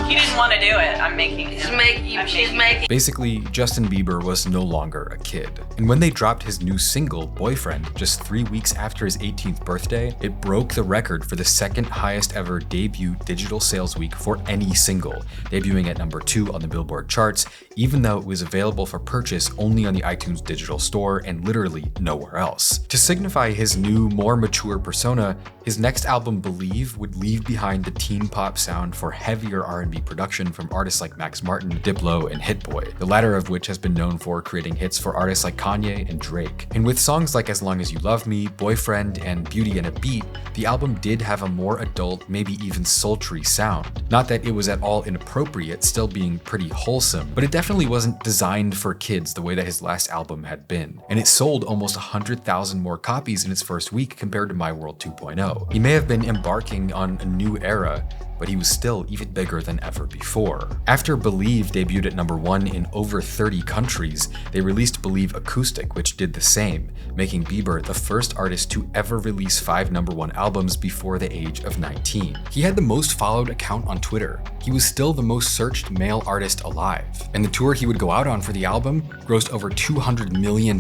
Speaker 19: He didn't want to do it. I'm making him.
Speaker 10: She's making.
Speaker 1: Basically, Justin Bieber was no longer a kid. And when they dropped his new single, Boyfriend, just 3 weeks after his 18th birthday, it broke the record for the second highest ever debut digital sales week for any single, debuting at number 2 on the Billboard charts, even though it was available for purchase only on the iTunes digital store and literally nowhere else. To signify his new, more mature persona, his next album, Believe, would leave behind the teen pop sound for heavier R&B production from artists like Max Martin, Diplo, and Hit Boy, the latter of which has been known for creating hits for artists like Kanye and Drake. And with songs like As Long As You Love Me, Boyfriend, and Beauty and a Beat, the album did have a more adult, maybe even sultry sound. Not that it was at all inappropriate, still being pretty wholesome, but it definitely wasn't designed for kids the way that his last album had been. And it sold almost 100,000 more copies in its first week compared to My World 2.0. He may have been embarking on a new era, but he was still even bigger than ever before. After Believe debuted at #1 in over 30 countries, they released Believe Acoustic, which did the same, making Bieber the first artist to ever release 5 #1 albums before the age of 19. He had the most followed account on Twitter. He was still the most searched male artist alive. And the tour he would go out on for the album grossed over $200 million,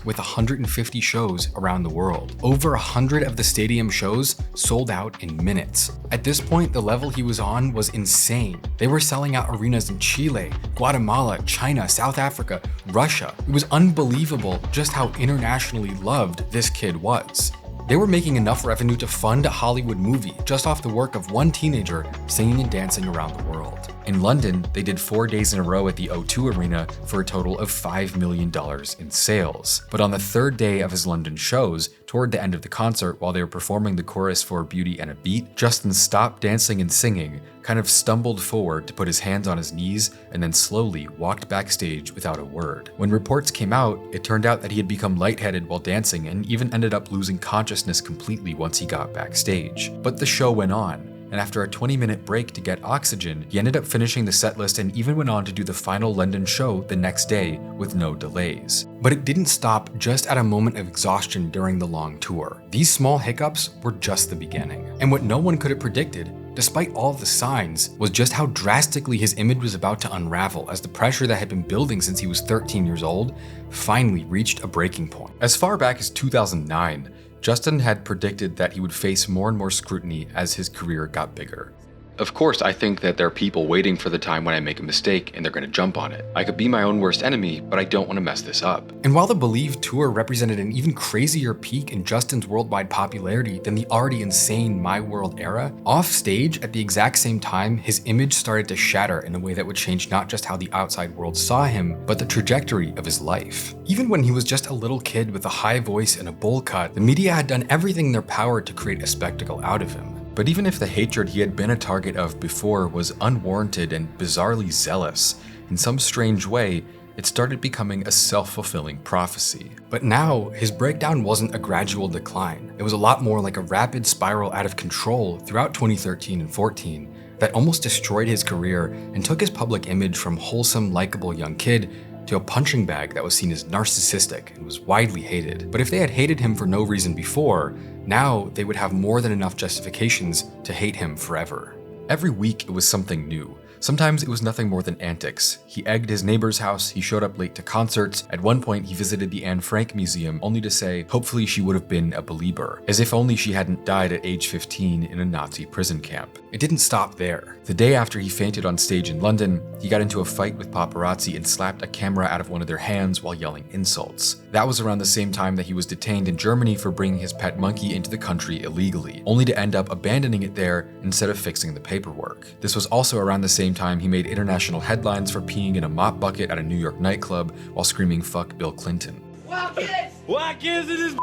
Speaker 1: with 150 shows around the world. Over 100 of the stadium shows sold out in minutes. At this point, the level he was on was insane. They were selling out arenas in Chile, Guatemala, China, South Africa, Russia. It was unbelievable just how internationally loved this kid was. They were making enough revenue to fund a Hollywood movie just off the work of one teenager singing and dancing around the world. In London, they did 4 days in a row at the O2 Arena for a total of $5 million in sales. But on the third day of his London shows, toward the end of the concert while they were performing the chorus for Beauty and a Beat, Justin stopped dancing and singing, kind of stumbled forward to put his hands on his knees, and then slowly walked backstage without a word. When reports came out, it turned out that he had become lightheaded while dancing and even ended up losing consciousness completely once he got backstage. But the show went on, and after a 20-minute break to get oxygen, he ended up finishing the setlist and even went on to do the final London show the next day with no delays. But it didn't stop just at a moment of exhaustion during the long tour. These small hiccups were just the beginning. And what no one could have predicted, despite all the signs, was just how drastically his image was about to unravel as the pressure that had been building since he was 13 years old finally reached a breaking point. As far back as 2009, Justin had predicted that he would face more and more scrutiny as his career got bigger. Of course, I think that there are people waiting for the time when I make a mistake and they're going to jump on it. I could be my own worst enemy, but I don't want to mess this up. And while the Believe tour represented an even crazier peak in Justin's worldwide popularity than the already insane My World era, off stage at the exact same time, his image started to shatter in a way that would change not just how the outside world saw him, but the trajectory of his life. Even when he was just a little kid with a high voice and a bowl cut, the media had done everything in their power to create a spectacle out of him. But even if the hatred he had been a target of before was unwarranted and bizarrely zealous, in some strange way, it started becoming a self-fulfilling prophecy. But now, his breakdown wasn't a gradual decline. It was a lot more like a rapid spiral out of control throughout 2013 and 14 that almost destroyed his career and took his public image from wholesome, likable young kid to a punching bag that was seen as narcissistic and was widely hated. But if they had hated him for no reason before, now they would have more than enough justifications to hate him forever. Every week it was something new. Sometimes it was nothing more than antics. He egged his neighbor's house, he showed up late to concerts. At one point, he visited the Anne Frank Museum only to say, hopefully she would have been a believer, as if only she hadn't died at age 15 in a Nazi prison camp. It didn't stop there. The day after he fainted on stage in London, he got into a fight with paparazzi and slapped a camera out of one of their hands while yelling insults. That was around the same time that he was detained in Germany for bringing his pet monkey into the country illegally, only to end up abandoning it there instead of fixing the paperwork. This was also around the same time he made international headlines for peeing in a mop bucket at a New York nightclub while screaming "fuck Bill Clinton."
Speaker 15: Why kids in this?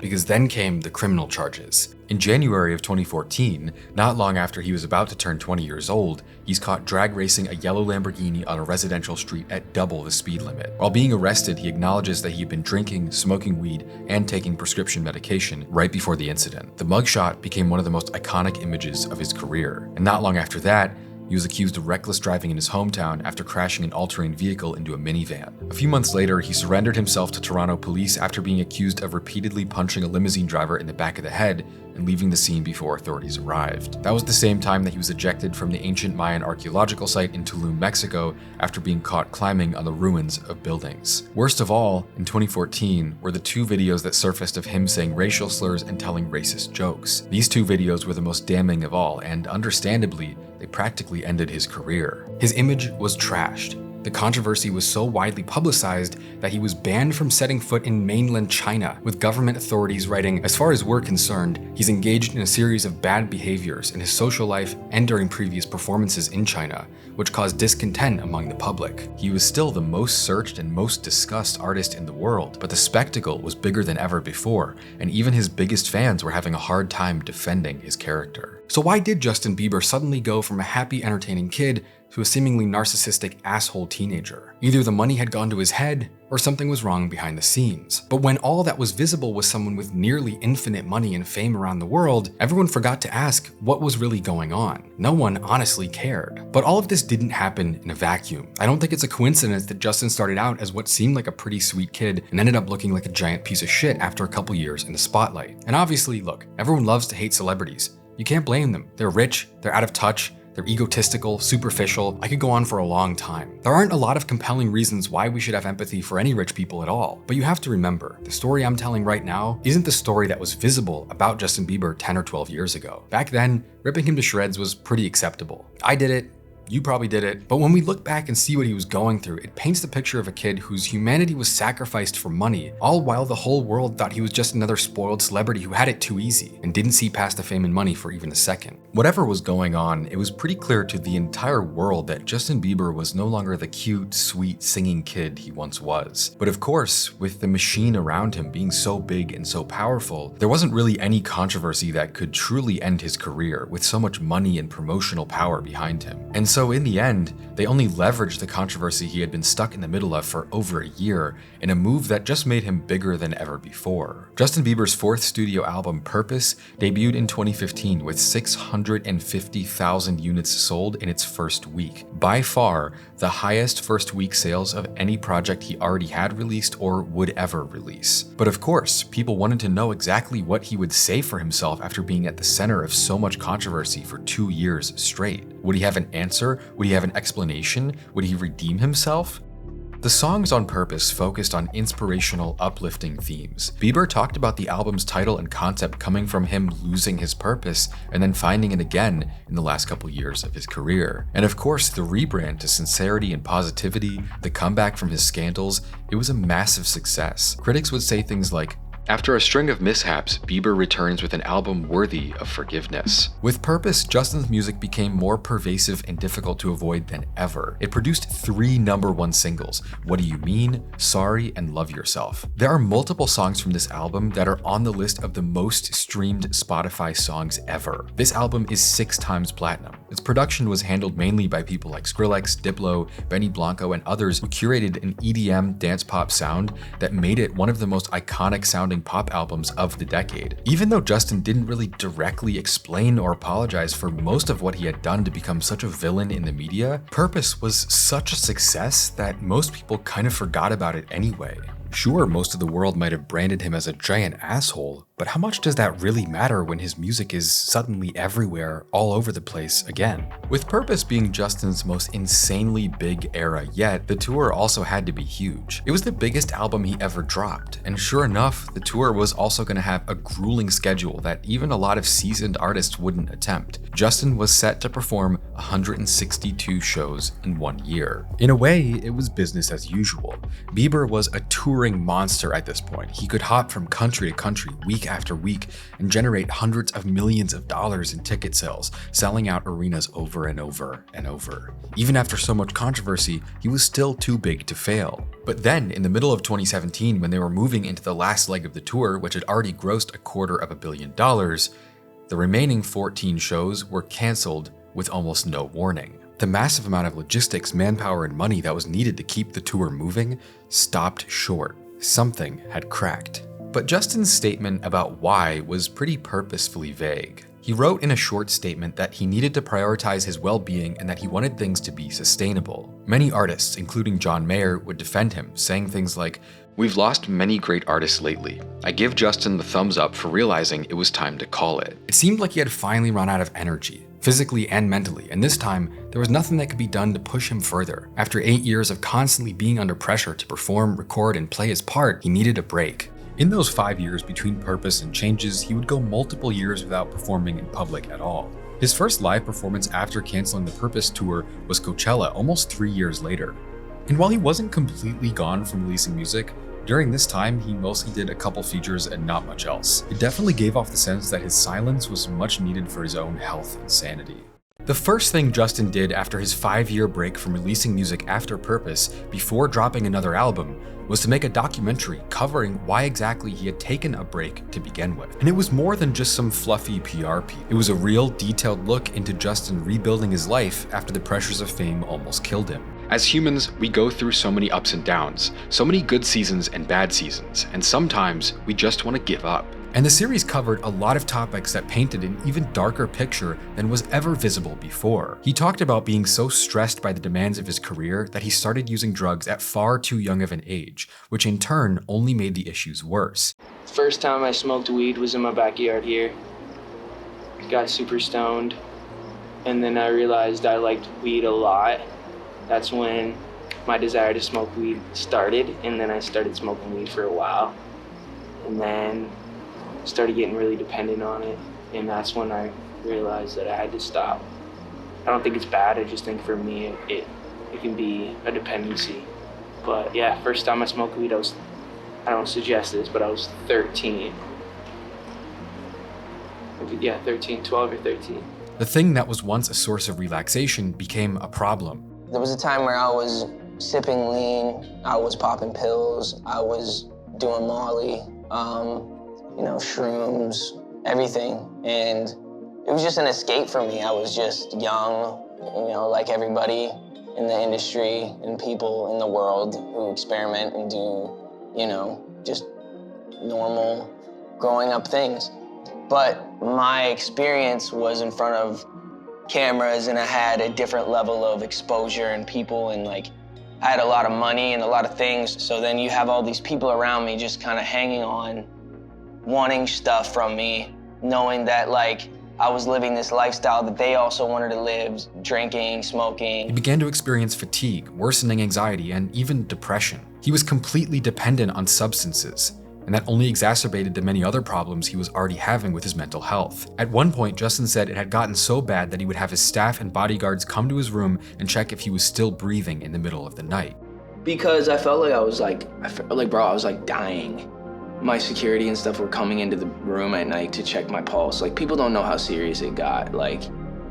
Speaker 1: Because then came the criminal charges. In January of 2014, not long after he was about to turn 20 years old, he's caught drag racing a yellow Lamborghini on a residential street at double the speed limit. While being arrested, he acknowledges that he had been drinking, smoking weed, and taking prescription medication right before the incident. The mugshot became one of the most iconic images of his career. And not long after that, he was accused of reckless driving in his hometown after crashing an all-terrain vehicle into a minivan. A few months later, he surrendered himself to Toronto police after being accused of repeatedly punching a limousine driver in the back of the head and leaving the scene before authorities arrived. That was the same time that he was ejected from the ancient Mayan archaeological site in Tulum, Mexico, after being caught climbing on the ruins of buildings. Worst of all, in 2014, were the 2 videos that surfaced of him saying racial slurs and telling racist jokes. These 2 videos were the most damning of all, and understandably, they practically ended his career. His image was trashed. The controversy was so widely publicized that he was banned from setting foot in mainland China, with government authorities writing, "As far as we're concerned, he's engaged in a series of bad behaviors in his social life and during previous performances in China, which caused discontent among the public." He was still the most searched and most discussed artist in the world, but the spectacle was bigger than ever before, and even his biggest fans were having a hard time defending his character. So why did Justin Bieber suddenly go from a happy, entertaining kid to a seemingly narcissistic asshole teenager? Either the money had gone to his head, or something was wrong behind the scenes. But when all that was visible was someone with nearly infinite money and fame around the world, everyone forgot to ask what was really going on. No one honestly cared. But all of this didn't happen in a vacuum. I don't think it's a coincidence that Justin started out as what seemed like a pretty sweet kid and ended up looking like a giant piece of shit after a couple years in the spotlight. And obviously, look, everyone loves to hate celebrities. You can't blame them. They're rich, they're out of touch, they're egotistical, superficial. I could go on for a long time. There aren't a lot of compelling reasons why we should have empathy for any rich people at all. But you have to remember, the story I'm telling right now isn't the story that was visible about Justin Bieber 10 or 12 years ago. Back then, ripping him to shreds was pretty acceptable. I did it. You probably did it. But when we look back and see what he was going through, it paints the picture of a kid whose humanity was sacrificed for money, all while the whole world thought he was just another spoiled celebrity who had it too easy and didn't see past the fame and money for even a second. Whatever was going on, it was pretty clear to the entire world that Justin Bieber was no longer the cute, sweet, singing kid he once was. But of course, with the machine around him being so big and so powerful, there wasn't really any controversy that could truly end his career with so much money and promotional power behind him. And so in the end, they only leveraged the controversy he had been stuck in the middle of for over a year in a move that just made him bigger than ever before. Justin Bieber's fourth studio album, Purpose, debuted in 2015 with 650,000 units sold in its first week. By far, the highest first week sales of any project he already had released or would ever release. But of course, people wanted to know exactly what he would say for himself after being at the center of so much controversy for 2 years straight. Would he have an answer? Would he have an explanation? Would he redeem himself? The songs on Purpose focused on inspirational, uplifting themes. Bieber talked about the album's title and concept coming from him losing his purpose and then finding it again in the last couple years of his career. And of course, the rebrand to sincerity and positivity, the comeback from his scandals, it was a massive success. Critics would say things like, "After a string of mishaps, Bieber returns with an album worthy of forgiveness." With Purpose, Justin's music became more pervasive and difficult to avoid than ever. It produced 3 #1 singles, What Do You Mean, Sorry, and Love Yourself. There are multiple songs from this album that are on the list of the most streamed Spotify songs ever. This album is 6 times platinum. Its production was handled mainly by people like Skrillex, Diplo, Benny Blanco, and others who curated an EDM dance pop sound that made it one of the most iconic sounding pop albums of the decade. Even though Justin didn't really directly explain or apologize for most of what he had done to become such a villain in the media, Purpose was such a success that most people kind of forgot about it anyway. Sure, most of the world might have branded him as a giant asshole, but how much does that really matter when his music is suddenly everywhere, all over the place again? With Purpose being Justin's most insanely big era yet, the tour also had to be huge. It was the biggest album he ever dropped, and sure enough, the tour was also going to have a grueling schedule that even a lot of seasoned artists wouldn't attempt. Justin was set to perform 162 shows in 1 year. In a way, it was business as usual. Bieber was a touring monster at this point. He could hop from country to country week after week and generate hundreds of millions of dollars in ticket sales, selling out arenas over and over and over. Even after so much controversy, he was still too big to fail. But then, in the middle of 2017, when they were moving into the last leg of the tour, which had already grossed $250 million, the remaining 14 shows were canceled with almost no warning. The massive amount of logistics, manpower, and money that was needed to keep the tour moving stopped short. Something had cracked. But Justin's statement about why was pretty purposefully vague. He wrote in a short statement that he needed to prioritize his well-being and that he wanted things to be sustainable. Many artists, including John Mayer, would defend him, saying things like, "We've lost many great artists lately. I give Justin the thumbs up for realizing it was time to call it." It seemed like he had finally run out of energy, physically and mentally, and this time, there was nothing that could be done to push him further. After 8 years of constantly being under pressure to perform, record, and play his part, he needed a break. In those 5 years between Purpose and Changes, he would go multiple years without performing in public at all. His first live performance after canceling the Purpose tour was Coachella almost 3 years later. And while he wasn't completely gone from releasing music, during this time, he mostly did a couple features and not much else. It definitely gave off the sense that his silence was much needed for his own health and sanity. The first thing Justin did after his 5-year break from releasing music after Purpose, before dropping another album, was to make a documentary covering why exactly he had taken a break to begin with. And it was more than just some fluffy PR piece. It was a real, detailed look into Justin rebuilding his life after the pressures of fame almost killed him. As humans, we go through so many ups and downs, so many good seasons and bad seasons, and sometimes we just want to give up. And the series covered a lot of topics that painted an even darker picture than was ever visible before. He talked about being so stressed by the demands of his career that he started using drugs at far too young of an age, which in turn only made the issues worse.
Speaker 20: First time I smoked weed was in my backyard here. Got super stoned, and then I realized I liked weed a lot. That's when my desire to smoke weed started, and then I started smoking weed for a while. And then started getting really dependent on it, and that's when I realized that I had to stop. I don't think it's bad, I just think for me it can be a dependency. But yeah, first time I smoked weed, I don't suggest this, but I was 13. Yeah, 13, 12 or 13.
Speaker 1: The thing that was once a source of relaxation became a problem.
Speaker 20: There was a time where I was sipping lean, I was popping pills, I was doing Molly, shrooms, everything. And it was just an escape for me. I was just young, like everybody in the industry and people in the world who experiment and do, just normal growing up things. But my experience was in front of cameras, and I had a different level of exposure and people, and I had a lot of money and a lot of things. So then you have all these people around me just kind of hanging on, wanting stuff from me, knowing that I was living this lifestyle that they also wanted to live, drinking, smoking.
Speaker 1: He began to experience fatigue, worsening anxiety, and even depression. He was completely dependent on substances, and that only exacerbated the many other problems he was already having with his mental health. At one point, Justin said it had gotten so bad that he would have his staff and bodyguards come to his room and check if he was still breathing in the middle of the night.
Speaker 20: Because I felt like I was I was dying. My security and stuff were coming into the room at night to check my pulse. People don't know how serious it got.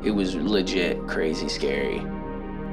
Speaker 20: It was legit crazy scary.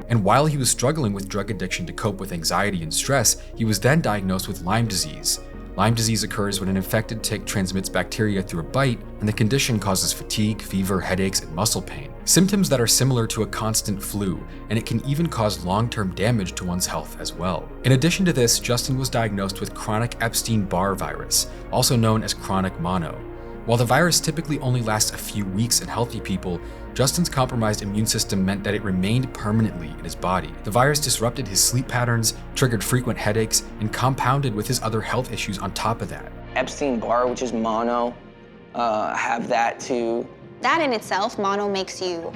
Speaker 1: And while he was struggling with drug addiction to cope with anxiety and stress, he was then diagnosed with Lyme disease. Lyme disease occurs when an infected tick transmits bacteria through a bite, and the condition causes fatigue, fever, headaches, and muscle pain. Symptoms that are similar to a constant flu, and it can even cause long-term damage to one's health as well. In addition to this, Justin was diagnosed with chronic Epstein-Barr virus, also known as chronic mono. While the virus typically only lasts a few weeks in healthy people, Justin's compromised immune system meant that it remained permanently in his body. The virus disrupted his sleep patterns, triggered frequent headaches, and compounded with his other health issues on top of that.
Speaker 20: Epstein-Barr, which is mono, have that too.
Speaker 21: That in itself, mono, makes you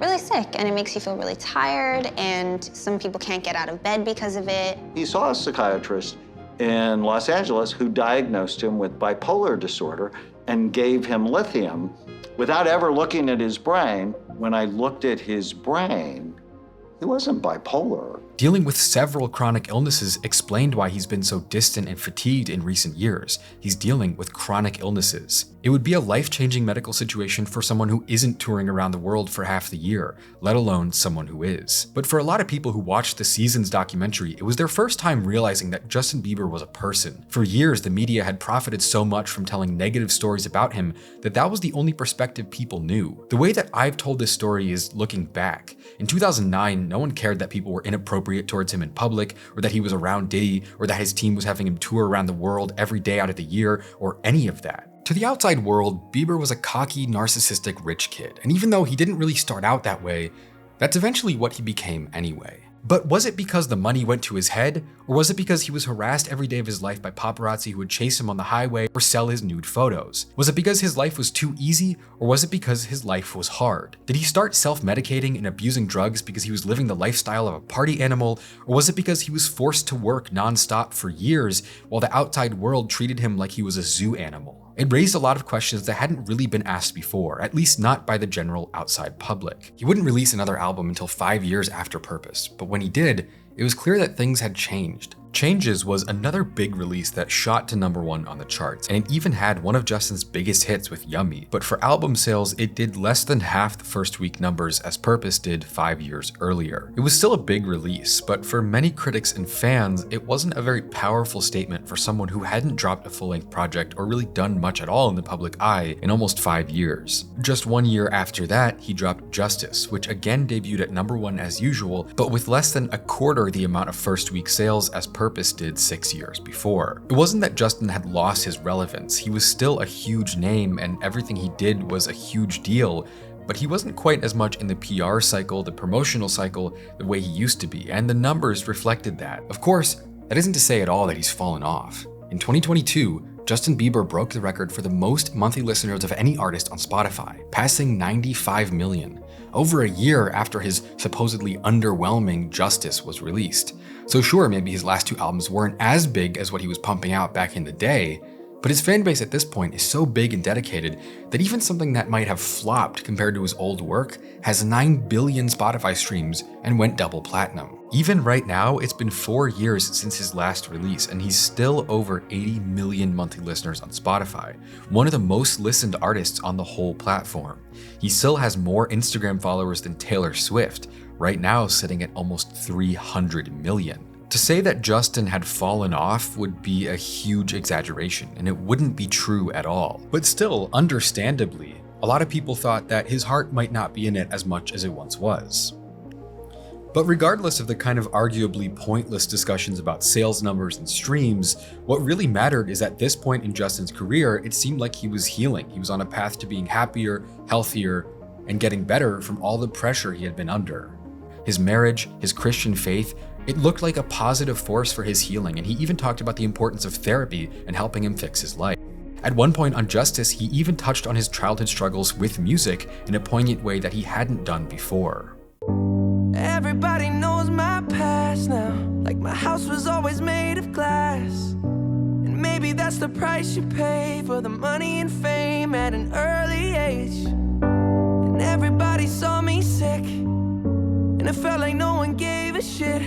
Speaker 21: really sick, and it makes you feel really tired, and some people can't get out of bed because of it.
Speaker 22: He saw a psychiatrist in Los Angeles who diagnosed him with bipolar disorder and gave him lithium without ever looking at his brain. When I looked at his brain, he wasn't bipolar.
Speaker 1: Dealing with several chronic illnesses explained why he's been so distant and fatigued in recent years. He's dealing with chronic illnesses. It would be a life-changing medical situation for someone who isn't touring around the world for half the year, let alone someone who is. But for a lot of people who watched the Seasons documentary, it was their first time realizing that Justin Bieber was a person. For years, the media had profited so much from telling negative stories about him that that was the only perspective people knew. The way that I've told this story is looking back. In 2009, no one cared that people were inappropriate towards him in public, or that he was around Diddy, or that his team was having him tour around the world every day out of the year, or any of that. To the outside world, Bieber was a cocky, narcissistic rich kid, and even though he didn't really start out that way, that's eventually what he became anyway. But was it because the money went to his head, or was it because he was harassed every day of his life by paparazzi who would chase him on the highway or sell his nude photos? Was it because his life was too easy, or was it because his life was hard? Did he start self-medicating and abusing drugs because he was living the lifestyle of a party animal, or was it because he was forced to work non-stop for years while the outside world treated him like he was a zoo animal? It raised a lot of questions that hadn't really been asked before, at least not by the general outside public. He wouldn't release another album until 5 years after Purpose, but when he did, it was clear that things had changed. Changes was another big release that shot to #1 on the charts, and it even had one of Justin's biggest hits with Yummy. But for album sales, it did less than half the first week numbers as Purpose did 5 years earlier. It was still a big release, but for many critics and fans, it wasn't a very powerful statement for someone who hadn't dropped a full-length project or really done much at all in the public eye in almost 5 years. Just 1 year after that, he dropped Justice, which again debuted at #1 as usual, but with less than a quarter the amount of first week sales as Purpose did 6 years before. It wasn't that Justin had lost his relevance, he was still a huge name and everything he did was a huge deal, but he wasn't quite as much in the PR cycle, the promotional cycle, the way he used to be, and the numbers reflected that. Of course, that isn't to say at all that he's fallen off. In 2022, Justin Bieber broke the record for the most monthly listeners of any artist on Spotify, passing 95 million, over a year after his supposedly underwhelming Justice was released. So sure, maybe his last 2 albums weren't as big as what he was pumping out back in the day, but his fan base at this point is so big and dedicated that even something that might have flopped compared to his old work has 9 billion Spotify streams and went double platinum. Even right now, it's been 4 years since his last release and he's still over 80 million monthly listeners on Spotify, one of the most listened artists on the whole platform. He still has more Instagram followers than Taylor Swift, right now sitting at almost 300 million. To say that Justin had fallen off would be a huge exaggeration, and it wouldn't be true at all. But still, understandably, a lot of people thought that his heart might not be in it as much as it once was. But regardless of the kind of arguably pointless discussions about sales numbers and streams, what really mattered is at this point in Justin's career, it seemed like he was healing. He was on a path to being happier, healthier, and getting better from all the pressure he had been under. His marriage, his Christian faith, it looked like a positive force for his healing, and he even talked about the importance of therapy and helping him fix his life. At one point on Justice, he even touched on his childhood struggles with music in a poignant way that he hadn't done before.
Speaker 3: Everybody knows my past now, like my house was always made of glass. And maybe that's the price you pay for the money and fame at an early age. And everybody saw me sick, and it felt like no one gave a shit.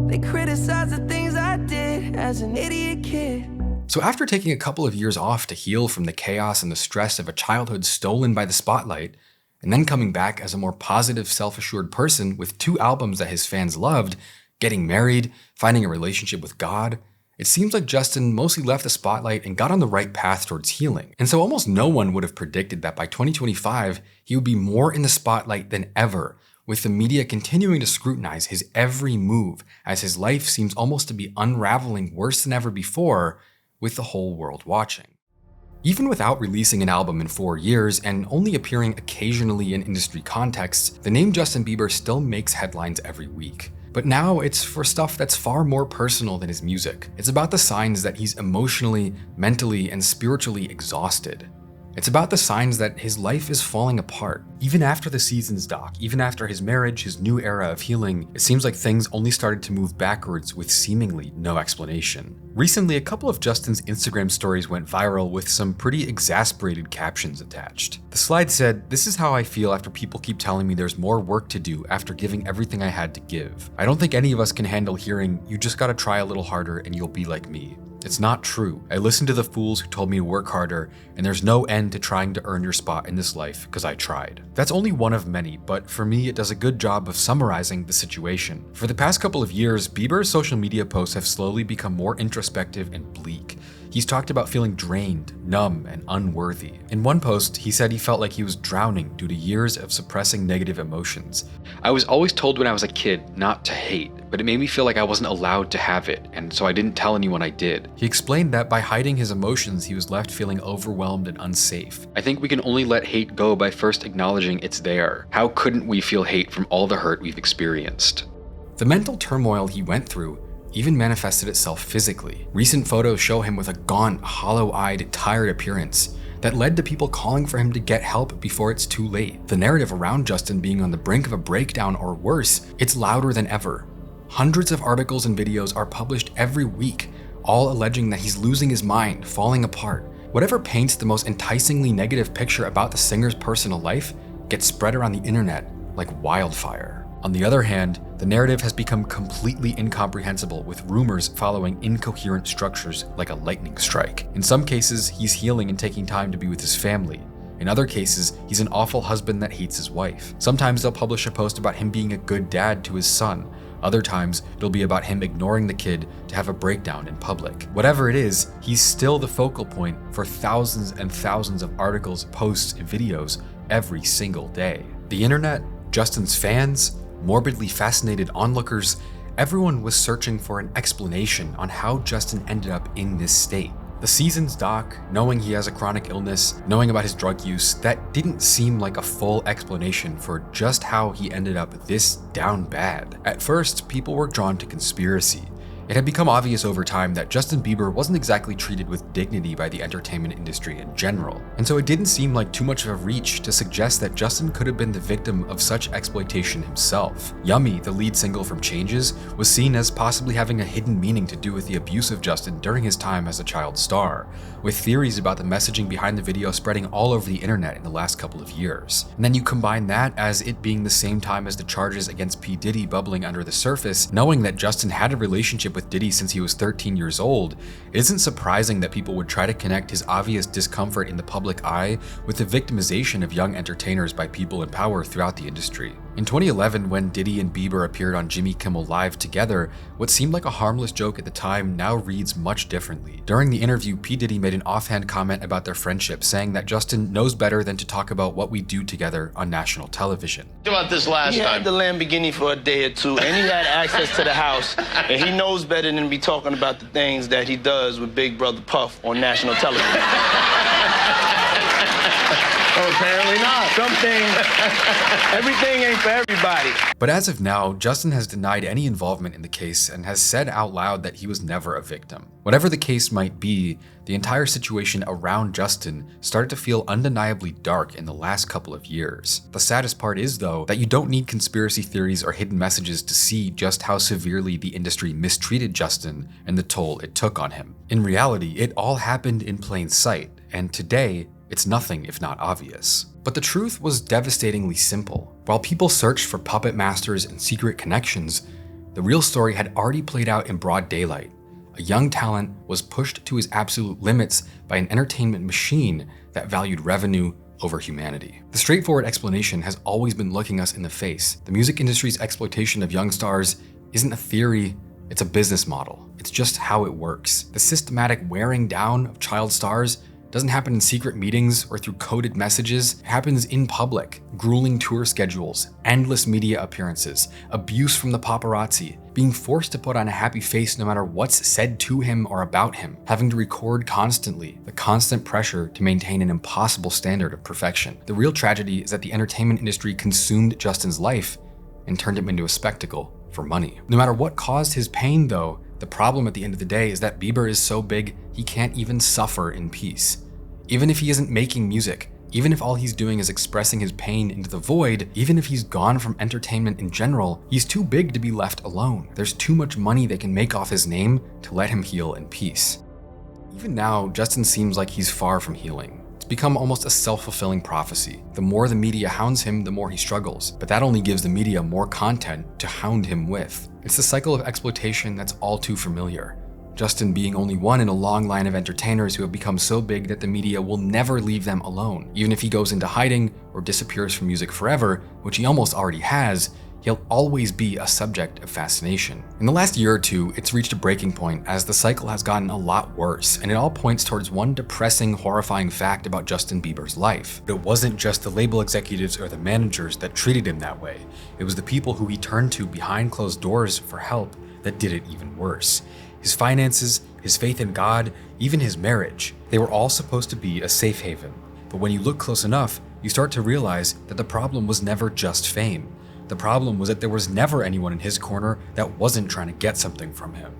Speaker 3: They criticized the things I did as an idiot kid.
Speaker 1: So after taking a couple of years off to heal from the chaos and the stress of a childhood stolen by the spotlight, and then coming back as a more positive, self-assured person with 2 albums that his fans loved, getting married, finding a relationship with God, it seems like Justin mostly left the spotlight and got on the right path towards healing. And so almost no one would have predicted that by 2025, he would be more in the spotlight than ever, with the media continuing to scrutinize his every move as his life seems almost to be unraveling worse than ever before, with the whole world watching. Even without releasing an album in 4 years and only appearing occasionally in industry contexts, the name Justin Bieber still makes headlines every week. But now it's for stuff that's far more personal than his music. It's about the signs that he's emotionally, mentally, and spiritually exhausted. It's about the signs that his life is falling apart. Even after the Seasons doc, even after his marriage, his new era of healing, it seems like things only started to move backwards with seemingly no explanation. Recently, a couple of Justin's Instagram stories went viral with some pretty exasperated captions attached. The slide said, "This is how I feel after people keep telling me there's more work to do after giving everything I had to give. I don't think any of us can handle hearing, you just gotta try a little harder and you'll be like me. It's not true. I listened to the fools who told me to work harder, and there's no end to trying to earn your spot in this life because I tried." That's only one of many, but for me it does a good job of summarizing the situation. For the past couple of years, Bieber's social media posts have slowly become more introspective and bleak. He's talked about feeling drained, numb, and unworthy. In one post, he said he felt like he was drowning due to years of suppressing negative emotions. "I was always told when I was a kid not to hate, but it made me feel like I wasn't allowed to have it, and so I didn't tell anyone I did." He explained that by hiding his emotions, he was left feeling overwhelmed and unsafe. "I think we can only let hate go by first acknowledging it's there. How couldn't we feel hate from all the hurt we've experienced?" The mental turmoil he went through even manifested itself physically. Recent photos show him with a gaunt, hollow-eyed, tired appearance that led to people calling for him to get help before it's too late. The narrative around Justin being on the brink of a breakdown or worse, it's louder than ever. Hundreds of articles and videos are published every week, all alleging that he's losing his mind, falling apart, Whatever paints the most enticingly negative picture about the singer's personal life gets spread around the internet like wildfire. On the other hand, the narrative has become completely incomprehensible, with rumors following incoherent structures like a lightning strike. In some cases, he's healing and taking time to be with his family. In other cases, he's an awful husband that hates his wife. Sometimes they'll publish a post about him being a good dad to his son. Other times, it'll be about him ignoring the kid to have a breakdown in public. Whatever it is, he's still the focal point for thousands and thousands of articles, posts, and videos every single day. The internet, Justin's fans, morbidly fascinated onlookers, everyone was searching for an explanation on how Justin ended up in this state. The Seasons doc, knowing he has a chronic illness, knowing about his drug use, that didn't seem like a full explanation for just how he ended up this down bad. At first, people were drawn to conspiracy. It had become obvious over time that Justin Bieber wasn't exactly treated with dignity by the entertainment industry in general, and so it didn't seem like too much of a reach to suggest that Justin could have been the victim of such exploitation himself. Yummy, the lead single from Changes, was seen as possibly having a hidden meaning to do with the abuse of Justin during his time as a child star, with theories about the messaging behind the video spreading all over the internet in the last couple of years. And then you combine that as it being the same time as the charges against P. Diddy bubbling under the surface, knowing that Justin had a relationship with Diddy since he was 13 years old, it isn't surprising that people would try to connect his obvious discomfort in the public eye with the victimization of young entertainers by people in power throughout the industry. In 2011, when Diddy and Bieber appeared on Jimmy Kimmel Live together, what seemed like a harmless joke at the time now reads much differently. During the interview, P. Diddy made an offhand comment about their friendship, saying that Justin knows better than to talk about what we do together on national television.
Speaker 4: About this last time. He had the Lamborghini for a day or two, and he had access to the house, and he knows better than to be talking about the things that he does with Big Brother Puff on national television. Oh, apparently not. Everything ain't for everybody.
Speaker 1: But as of now, Justin has denied any involvement in the case and has said out loud that he was never a victim. Whatever the case might be, the entire situation around Justin started to feel undeniably dark in the last couple of years. The saddest part is, though, that you don't need conspiracy theories or hidden messages to see just how severely the industry mistreated Justin and the toll it took on him. In reality, it all happened in plain sight, and today, it's nothing if not obvious. But the truth was devastatingly simple. While people searched for puppet masters and secret connections, the real story had already played out in broad daylight. A young talent was pushed to his absolute limits by an entertainment machine that valued revenue over humanity. The straightforward explanation has always been looking us in the face. The music industry's exploitation of young stars isn't a theory, it's a business model. It's just how it works. The systematic wearing down of child stars doesn't happen in secret meetings or through coded messages. It happens in public. Grueling tour schedules, endless media appearances, abuse from the paparazzi, being forced to put on a happy face no matter what's said to him or about him, having to record constantly, the constant pressure to maintain an impossible standard of perfection. The real tragedy is that the entertainment industry consumed Justin's life and turned him into a spectacle for money. No matter what caused his pain, though, the problem at the end of the day is that Bieber is so big he can't even suffer in peace. Even if he isn't making music, even if all he's doing is expressing his pain into the void, even if he's gone from entertainment in general, he's too big to be left alone. There's too much money they can make off his name to let him heal in peace. Even now, Justin seems like he's far from healing. It's become almost a self-fulfilling prophecy. The more the media hounds him, the more he struggles, but that only gives the media more content to hound him with. It's the cycle of exploitation that's all too familiar. Justin being only one in a long line of entertainers who have become so big that the media will never leave them alone. Even if he goes into hiding or disappears from music forever, which he almost already has, he'll always be a subject of fascination. In the last year or two, it's reached a breaking point as the cycle has gotten a lot worse, and it all points towards one depressing, horrifying fact about Justin Bieber's life. But it wasn't just the label executives or the managers that treated him that way. It was the people who he turned to behind closed doors for help that did it even worse. His finances, his faith in God, even his marriage, they were all supposed to be a safe haven. But when you look close enough, you start to realize that the problem was never just fame. The problem was that there was never anyone in his corner that wasn't trying to get something from him.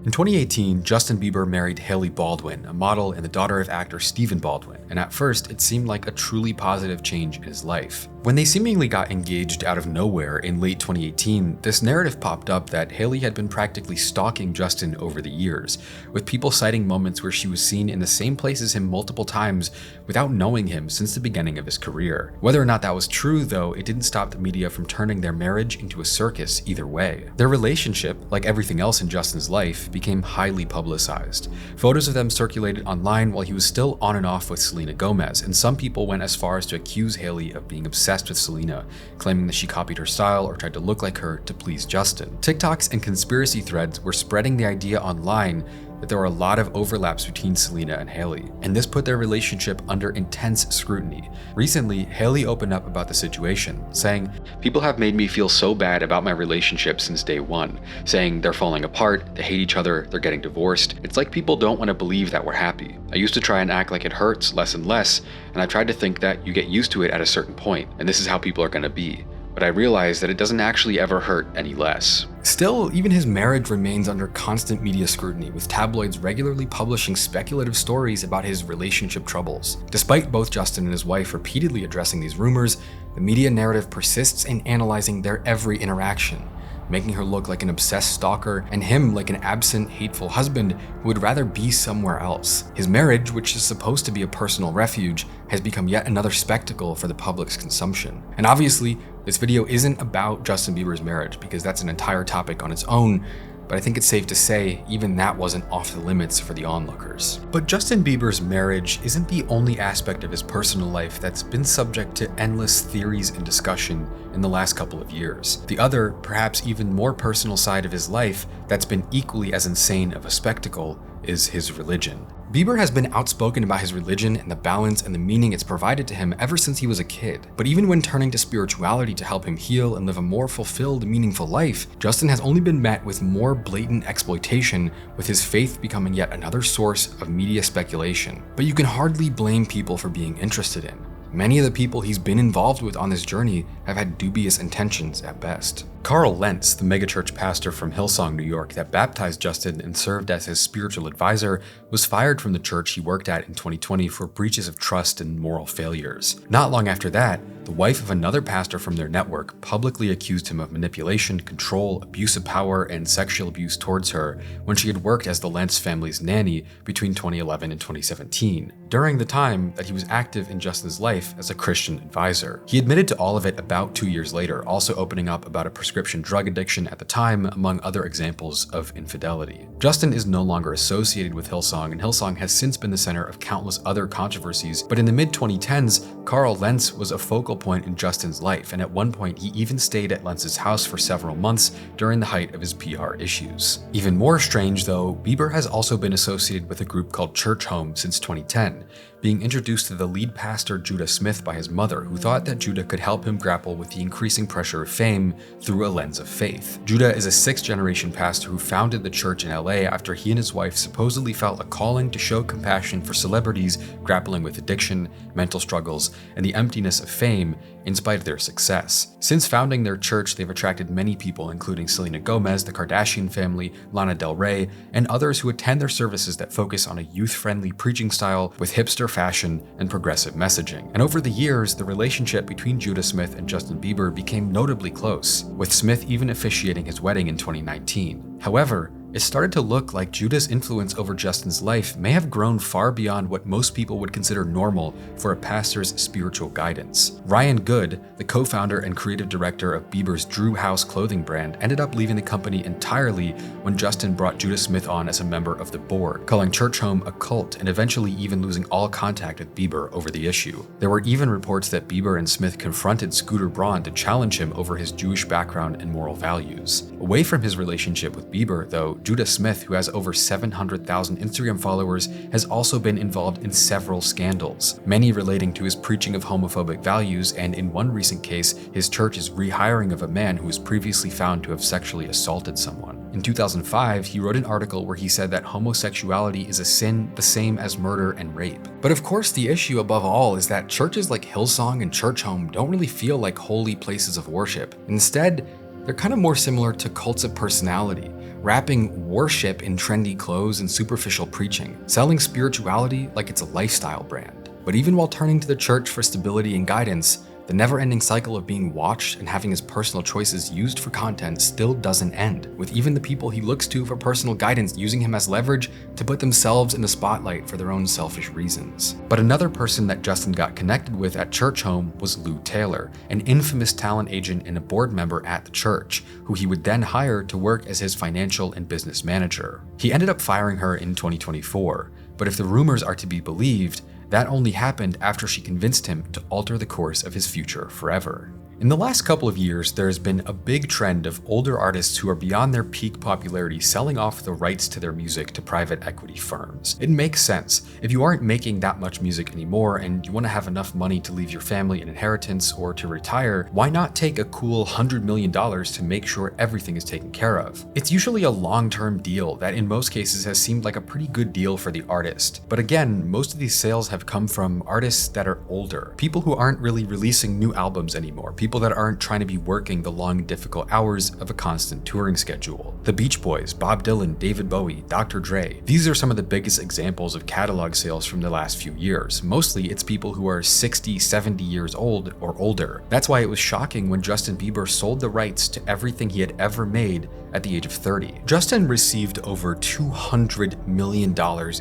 Speaker 1: In 2018, Justin Bieber married Hailey Baldwin, a model and the daughter of actor Stephen Baldwin, and at first it seemed like a truly positive change in his life. When they seemingly got engaged out of nowhere in late 2018, this narrative popped up that Hailey had been practically stalking Justin over the years, with people citing moments where she was seen in the same place as him multiple times without knowing him since the beginning of his career. Whether or not that was true, though, it didn't stop the media from turning their marriage into a circus either way. Their relationship, like everything else in Justin's life, became highly publicized. Photos of them circulated online while he was still on and off with Selena Gomez, and some people went as far as to accuse Hailey of being obsessed with Selena, claiming that she copied her style or tried to look like her to please Justin. TikToks and conspiracy threads were spreading the idea online that there were a lot of overlaps between Selena and Hailey, and this put their relationship under intense scrutiny. Recently, Hailey opened up about the situation, saying, "People have made me feel so bad about my relationship since day one, saying they're falling apart, they hate each other, they're getting divorced. It's like people don't want to believe that we're happy. I used to try and act like it hurts less and less, and I tried to think that you get used to it at a certain point, and this is how people are going to be. But I realized that it doesn't actually ever hurt any less." Still, even his marriage remains under constant media scrutiny, with tabloids regularly publishing speculative stories about his relationship troubles. Despite both Justin and his wife repeatedly addressing these rumors, the media narrative persists in analyzing their every interaction, making her look like an obsessed stalker and him like an absent, hateful husband who would rather be somewhere else. His marriage, which is supposed to be a personal refuge, has become yet another spectacle for the public's consumption. And obviously, this video isn't about Justin Bieber's marriage, because that's an entire topic on its own, but I think it's safe to say even that wasn't off the limits for the onlookers. But Justin Bieber's marriage isn't the only aspect of his personal life that's been subject to endless theories and discussion in the last couple of years. The other, perhaps even more personal side of his life that's been equally as insane of a spectacle is his religion. Bieber has been outspoken about his religion and the balance and the meaning it's provided to him ever since he was a kid. But even when turning to spirituality to help him heal and live a more fulfilled, meaningful life, Justin has only been met with more blatant exploitation, with his faith becoming yet another source of media speculation. But you can hardly blame people for being interested in. Many of the people he's been involved with on this journey have had dubious intentions at best. Carl Lentz, the megachurch pastor from Hillsong, New York, that baptized Justin and served as his spiritual advisor, was fired from the church he worked at in 2020 for breaches of trust and moral failures. Not long after that, the wife of another pastor from their network publicly accused him of manipulation, control, abuse of power, and sexual abuse towards her when she had worked as the Lentz family's nanny between 2011 and 2017, during the time that he was active in Justin's life as a Christian advisor. He admitted to all of it about 2 years later, also opening up about a prescription drug addiction at the time, among other examples of infidelity. Justin is no longer associated with Hillsong, and Hillsong has since been the center of countless other controversies, but in the mid-2010s, Carl Lentz was a focal point in Justin's life, and at one point he even stayed at Lentz's house for several months during the height of his PR issues. Even more strange though, Bieber has also been associated with a group called Church Home since 2010, being introduced to the lead pastor Judah Smith by his mother, who thought that Judah could help him grapple with the increasing pressure of fame through a lens of faith. Judah is a 6th-generation pastor who founded the church in LA after he and his wife supposedly felt a calling to show compassion for celebrities grappling with addiction, mental struggles, and the emptiness of fame in spite of their success. Since founding their church, they've attracted many people, including Selena Gomez, the Kardashian family, Lana Del Rey, and others who attend their services that focus on a youth-friendly preaching style with hipster fashion and progressive messaging. And over the years, the relationship between Judah Smith and Justin Bieber became notably close, with Smith even officiating his wedding in 2019. However, it started to look like Judah's influence over Justin's life may have grown far beyond what most people would consider normal for a pastor's spiritual guidance. Ryan Good, the co-founder and creative director of Bieber's Drew House clothing brand, ended up leaving the company entirely when Justin brought Judah Smith on as a member of the board, calling Church Home a cult and eventually even losing all contact with Bieber over the issue. There were even reports that Bieber and Smith confronted Scooter Braun to challenge him over his Jewish background and moral values. Away from his relationship with Bieber, though, Judah Smith, who has over 700,000 Instagram followers, has also been involved in several scandals, many relating to his preaching of homophobic values, and in one recent case, his church's rehiring of a man who was previously found to have sexually assaulted someone. In 2005, he wrote an article where he said that homosexuality is a sin the same as murder and rape. But of course, the issue above all is that churches like Hillsong and Church Home don't really feel like holy places of worship. Instead, they're kind of more similar to cults of personality, wrapping worship in trendy clothes and superficial preaching, selling spirituality like it's a lifestyle brand. But even while turning to the church for stability and guidance, The never-ending cycle of being watched and having his personal choices used for content still doesn't end, with even the people he looks to for personal guidance using him as leverage to put themselves in the spotlight for their own selfish reasons. But another person that Justin got connected with at church home was Lou Taylor, an infamous talent agent and a board member at the church, who he would then hire to work as his financial and business manager. He ended up firing her in 2024, but if the rumors are to be believed, that only happened after she convinced him to alter the course of his future forever. In the last couple of years, there has been a big trend of older artists who are beyond their peak popularity selling off the rights to their music to private equity firms. It makes sense. If you aren't making that much music anymore and you want to have enough money to leave your family an inheritance or to retire, why not take a cool $100 million to make sure everything is taken care of? It's usually a long-term deal that in most cases has seemed like a pretty good deal for the artist. But again, most of these sales have come from artists that are older, people who aren't really releasing new albums anymore, people that aren't trying to be working the long, difficult hours of a constant touring schedule. The Beach Boys, Bob Dylan, David Bowie, Dr. Dre, these are some of the biggest examples of catalog sales from the last few years. Mostly it's people who are 60, 70 years old or older. That's why it was shocking when Justin Bieber sold the rights to everything he had ever made at the age of 30. Justin received over $200 million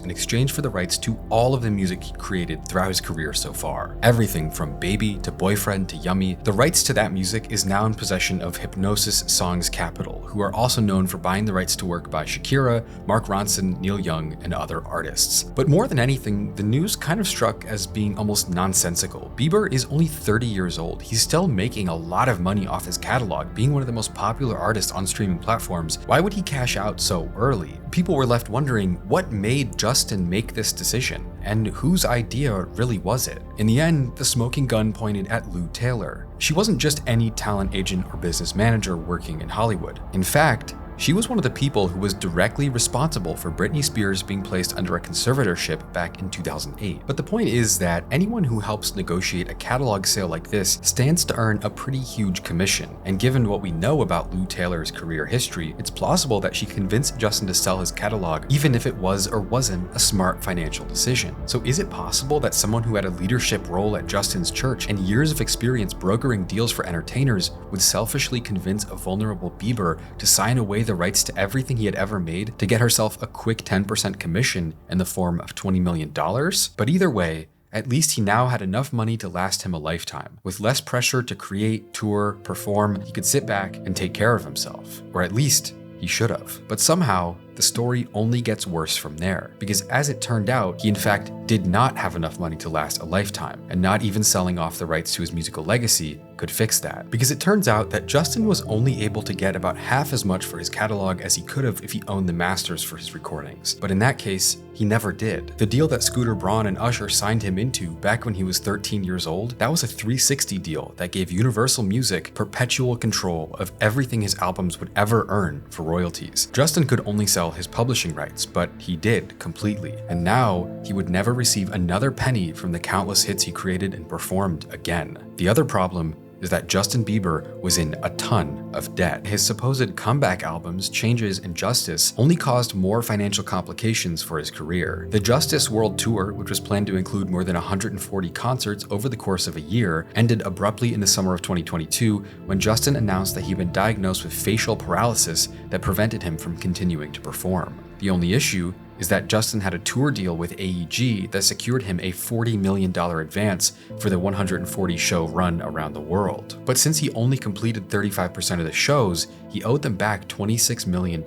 Speaker 1: in exchange for the rights to all of the music he created throughout his career so far. Everything from Baby to Boyfriend to Yummy. The rights to that music is now in possession of Hipgnosis Songs Capital, who are also known for buying the rights to work by Shakira, Mark Ronson, Neil Young, and other artists. But more than anything, the news kind of struck as being almost nonsensical. Bieber is only 30 years old. He's still making a lot of money off his catalog, being one of the most popular artists on streaming platforms. Why would he cash out so early? People were left wondering what made Justin make this decision, and whose idea really was it? In the end, the smoking gun pointed at Lou Taylor. She wasn't just any talent agent or business manager working in Hollywood. In fact, she was one of the people who was directly responsible for Britney Spears being placed under a conservatorship back in 2008. But the point is that anyone who helps negotiate a catalog sale like this stands to earn a pretty huge commission. And given what we know about Lou Taylor's career history, it's plausible that she convinced Justin to sell his catalog even if it was or wasn't a smart financial decision. So is it possible that someone who had a leadership role at Justin's church and years of experience brokering deals for entertainers would selfishly convince a vulnerable Bieber to sign away the rights to everything he had ever made to get herself a quick 10% commission in the form of $20 million? But either way, at least he now had enough money to last him a lifetime. With less pressure to create, tour, perform, he could sit back and take care of himself. Or at least, he should have. But somehow, the story only gets worse from there, because as it turned out, he in fact did not have enough money to last a lifetime, and not even selling off the rights to his musical legacy could fix that. Because it turns out that Justin was only able to get about half as much for his catalog as he could have if he owned the masters for his recordings. But in that case, he never did. The deal that Scooter Braun and Usher signed him into back when he was 13 years old, that was a 360 deal that gave Universal Music perpetual control of everything his albums would ever earn for royalties. Justin could only sell his publishing rights, but he did completely. And now he would never receive another penny from the countless hits he created and performed again. The other problem is that Justin Bieber was in a ton of debt. His supposed comeback albums, Changes and Justice, only caused more financial complications for his career. The Justice World Tour, which was planned to include more than 140 concerts over the course of a year, ended abruptly in the summer of 2022 when Justin announced that he'd been diagnosed with facial paralysis that prevented him from continuing to perform. The only issue is that Justin had a tour deal with AEG that secured him a $40 million advance for the 140-show run around the world. But since he only completed 35% of the shows, he owed them back $26 million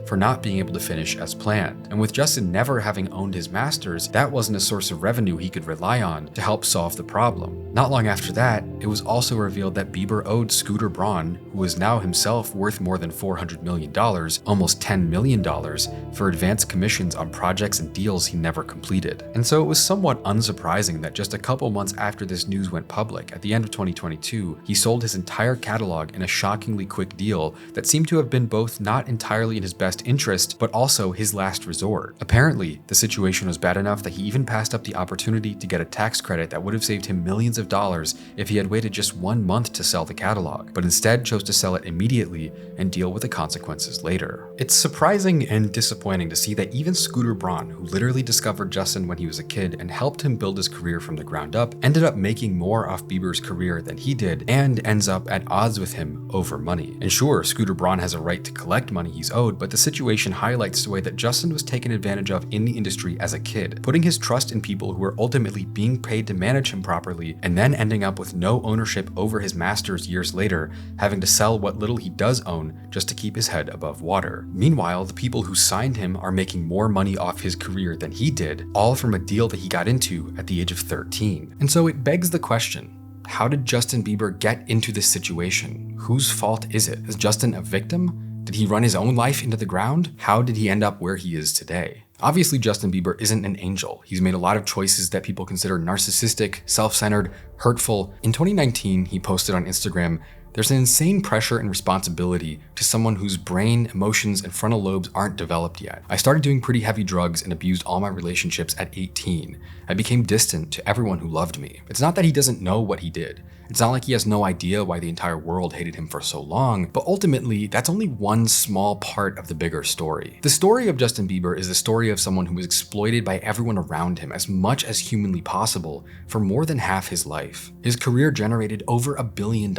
Speaker 1: for not being able to finish as planned. And with Justin never having owned his masters, that wasn't a source of revenue he could rely on to help solve the problem. Not long after that, it was also revealed that Bieber owed Scooter Braun, who is now himself worth more than $400 million, almost $10 million, for advance commissions on projects and deals he never completed. And so it was somewhat unsurprising that just a couple months after this news went public, at the end of 2022, he sold his entire catalog in a shockingly quick deal that seemed to have been both not entirely in his best interest, but also his last resort. Apparently, the situation was bad enough that he even passed up the opportunity to get a tax credit that would have saved him millions of dollars if he had waited just 1 month to sell the catalog, but instead chose to sell it immediately and deal with the consequences later. It's surprising and disappointing to see that even Scooter Braun, who literally discovered Justin when he was a kid and helped him build his career from the ground up, ended up making more off Bieber's career than he did and ends up at odds with him over money. And sure, Scooter Braun has a right to collect money he's owed, but the situation highlights the way that Justin was taken advantage of in the industry as a kid, putting his trust in people who were ultimately being paid to manage him properly and then ending up with no ownership over his masters years later, having to sell what little he does own just to keep his head above water. Meanwhile, the people who signed him are making more money off his career than he did, all from a deal that he got into at the age of 13. And so it begs the question, how did Justin Bieber get into this situation? Whose fault is it? Is Justin a victim? Did he run his own life into the ground? How did he end up where he is today? Obviously, Justin Bieber isn't an angel. He's made a lot of choices that people consider narcissistic, self-centered, hurtful. In 2019, he posted on Instagram, "There's an insane pressure and responsibility to someone whose brain, emotions, and frontal lobes aren't developed yet. I started doing pretty heavy drugs and abused all my relationships at 18. I became distant to everyone who loved me." It's not that he doesn't know what he did. It's not like he has no idea why the entire world hated him for so long, but ultimately, that's only one small part of the bigger story. The story of Justin Bieber is the story of someone who was exploited by everyone around him as much as humanly possible for more than half his life. His career generated over $1 billion.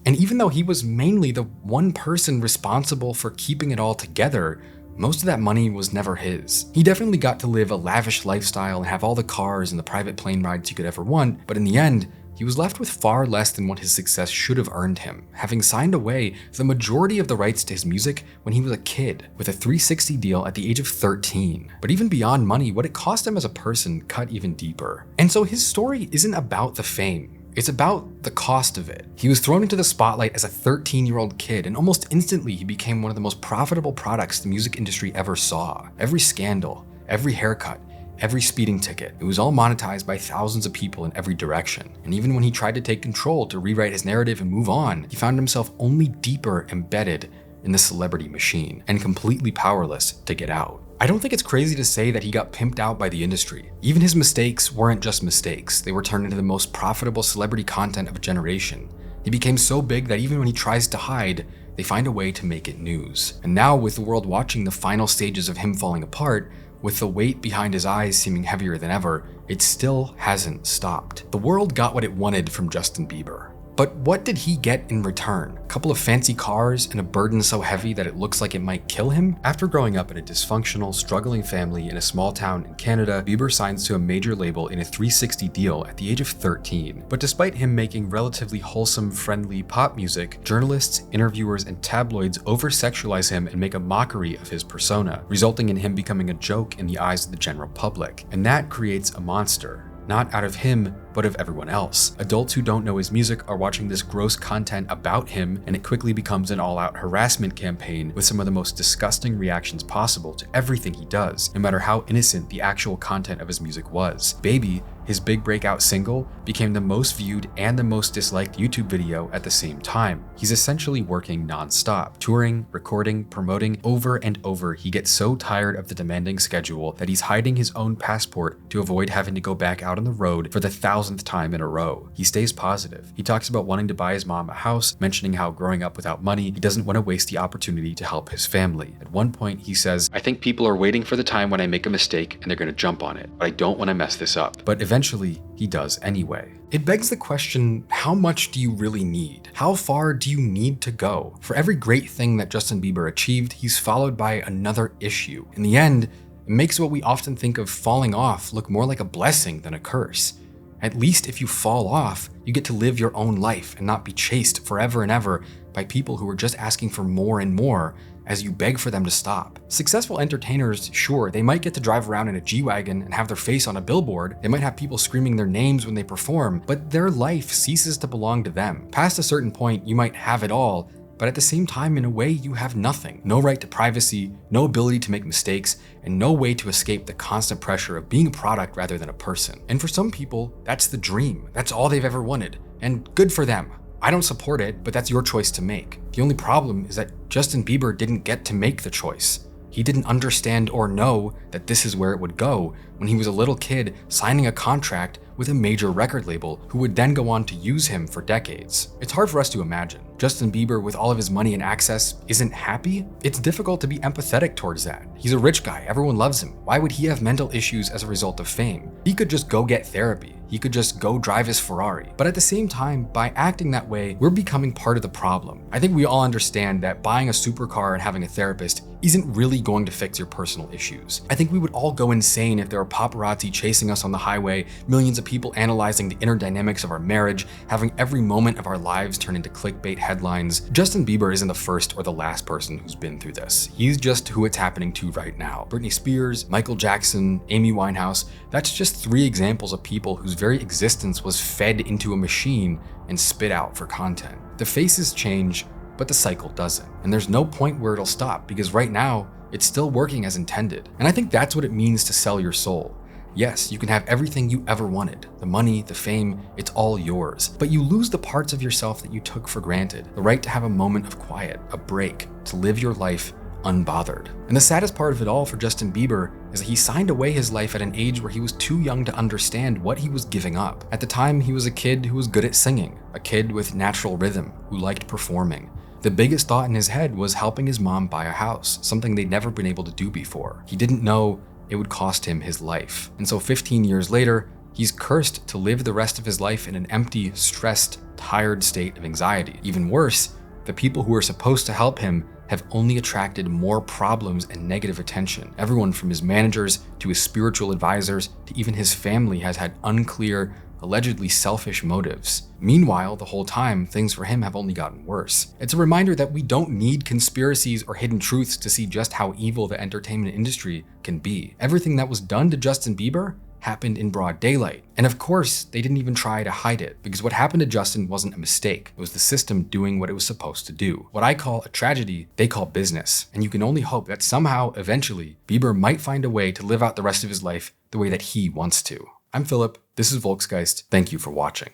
Speaker 1: And even though he was mainly the one person responsible for keeping it all together, most of that money was never his. He definitely got to live a lavish lifestyle and have all the cars and the private plane rides he could ever want, but in the end, he was left with far less than what his success should have earned him, having signed away the majority of the rights to his music when he was a kid, with a 360 deal at the age of 13. But even beyond money, what it cost him as a person cut even deeper. And so his story isn't about the fame. It's about the cost of it. He was thrown into the spotlight as a 13-year-old kid, and almost instantly he became one of the most profitable products the music industry ever saw. Every scandal, every haircut, every speeding ticket, it was all monetized by thousands of people in every direction. And even when he tried to take control to rewrite his narrative and move on, he found himself only deeper embedded in the celebrity machine and completely powerless to get out. I don't think it's crazy to say that he got pimped out by the industry. Even his mistakes weren't just mistakes. They were turned into the most profitable celebrity content of a generation. He became so big that even when he tries to hide, they find a way to make it news. And now, with the world watching the final stages of him falling apart, with the weight behind his eyes seeming heavier than ever, it still hasn't stopped. The world got what it wanted from Justin Bieber. But what did he get in return? A couple of fancy cars and a burden so heavy that it looks like it might kill him? After growing up in a dysfunctional, struggling family in a small town in Canada, Bieber signs to a major label in a 360 deal at the age of 13. But despite him making relatively wholesome, friendly pop music, journalists, interviewers, and tabloids over-sexualize him and make a mockery of his persona, resulting in him becoming a joke in the eyes of the general public. And that creates a monster. Not out of him, but of everyone else. Adults who don't know his music are watching this gross content about him, and it quickly becomes an all-out harassment campaign with some of the most disgusting reactions possible to everything he does, no matter how innocent the actual content of his music was. Baby, his big breakout single, became the most viewed and the most disliked YouTube video at the same time. He's essentially working non-stop, touring, recording, promoting over and over. He gets so tired of the demanding schedule that he's hiding his own passport to avoid having to go back out on the road for the 1,000th time in a row. He stays positive. He talks about wanting to buy his mom a house, mentioning how growing up without money, he doesn't want to waste the opportunity to help his family. At one point, he says, "I think people are waiting for the time when I make a mistake and they're going to jump on it, but I don't want to mess this up." But eventually, he does anyway. It begs the question, how much do you really need? How far do you need to go? For every great thing that Justin Bieber achieved, he's followed by another issue. In the end, it makes what we often think of falling off look more like a blessing than a curse. At least if you fall off, you get to live your own life and not be chased forever and ever by people who are just asking for more and more as you beg for them to stop. Successful entertainers, sure, they might get to drive around in a G-Wagon and have their face on a billboard. They might have people screaming their names when they perform, but their life ceases to belong to them. Past a certain point, you might have it all, but at the same time, in a way, you have nothing. No right to privacy, no ability to make mistakes, and no way to escape the constant pressure of being a product rather than a person. And for some people, that's the dream. That's all they've ever wanted. And good for them. I don't support it, but that's your choice to make. The only problem is that Justin Bieber didn't get to make the choice. He didn't understand or know that this is where it would go when he was a little kid signing a contract with a major record label who would then go on to use him for decades. It's hard for us to imagine. Justin Bieber, with all of his money and access, isn't happy? It's difficult to be empathetic towards that. He's a rich guy, everyone loves him. Why would he have mental issues as a result of fame? He could just go get therapy. He could just go drive his Ferrari. But at the same time, by acting that way, we're becoming part of the problem. I think we all understand that buying a supercar and having a therapist isn't really going to fix your personal issues. I think we would all go insane if there were paparazzi chasing us on the highway, millions of people analyzing the inner dynamics of our marriage, having every moment of our lives turn into clickbait headlines. Justin Bieber isn't the first or the last person who's been through this. He's just who it's happening to right now. Britney Spears, Michael Jackson, Amy Winehouse, that's just 3 examples of people whose very existence was fed into a machine and spit out for content. The faces change, but the cycle doesn't. And there's no point where it'll stop, because right now, it's still working as intended. And I think that's what it means to sell your soul. Yes, you can have everything you ever wanted. The money, the fame, it's all yours. But you lose the parts of yourself that you took for granted. The right to have a moment of quiet, a break, to live your life unbothered. And the saddest part of it all for Justin Bieber is that he signed away his life at an age where he was too young to understand what he was giving up. At the time, he was a kid who was good at singing, a kid with natural rhythm, who liked performing. The biggest thought in his head was helping his mom buy a house, something they'd never been able to do before. He didn't know it would cost him his life. And so 15 years later, he's cursed to live the rest of his life in an empty, stressed, tired state of anxiety. Even worse, the people who are supposed to help him have only attracted more problems and negative attention. Everyone from his managers to his spiritual advisors to even his family has had unclear, allegedly selfish motives. Meanwhile, the whole time, things for him have only gotten worse. It's a reminder that we don't need conspiracies or hidden truths to see just how evil the entertainment industry can be. Everything that was done to Justin Bieber happened in broad daylight. And of course, they didn't even try to hide it, because what happened to Justin wasn't a mistake. It was the system doing what it was supposed to do. What I call a tragedy, they call business. And you can only hope that somehow, eventually, Bieber might find a way to live out the rest of his life the way that he wants to. I'm Philip, this is Volksgeist, thank you for watching.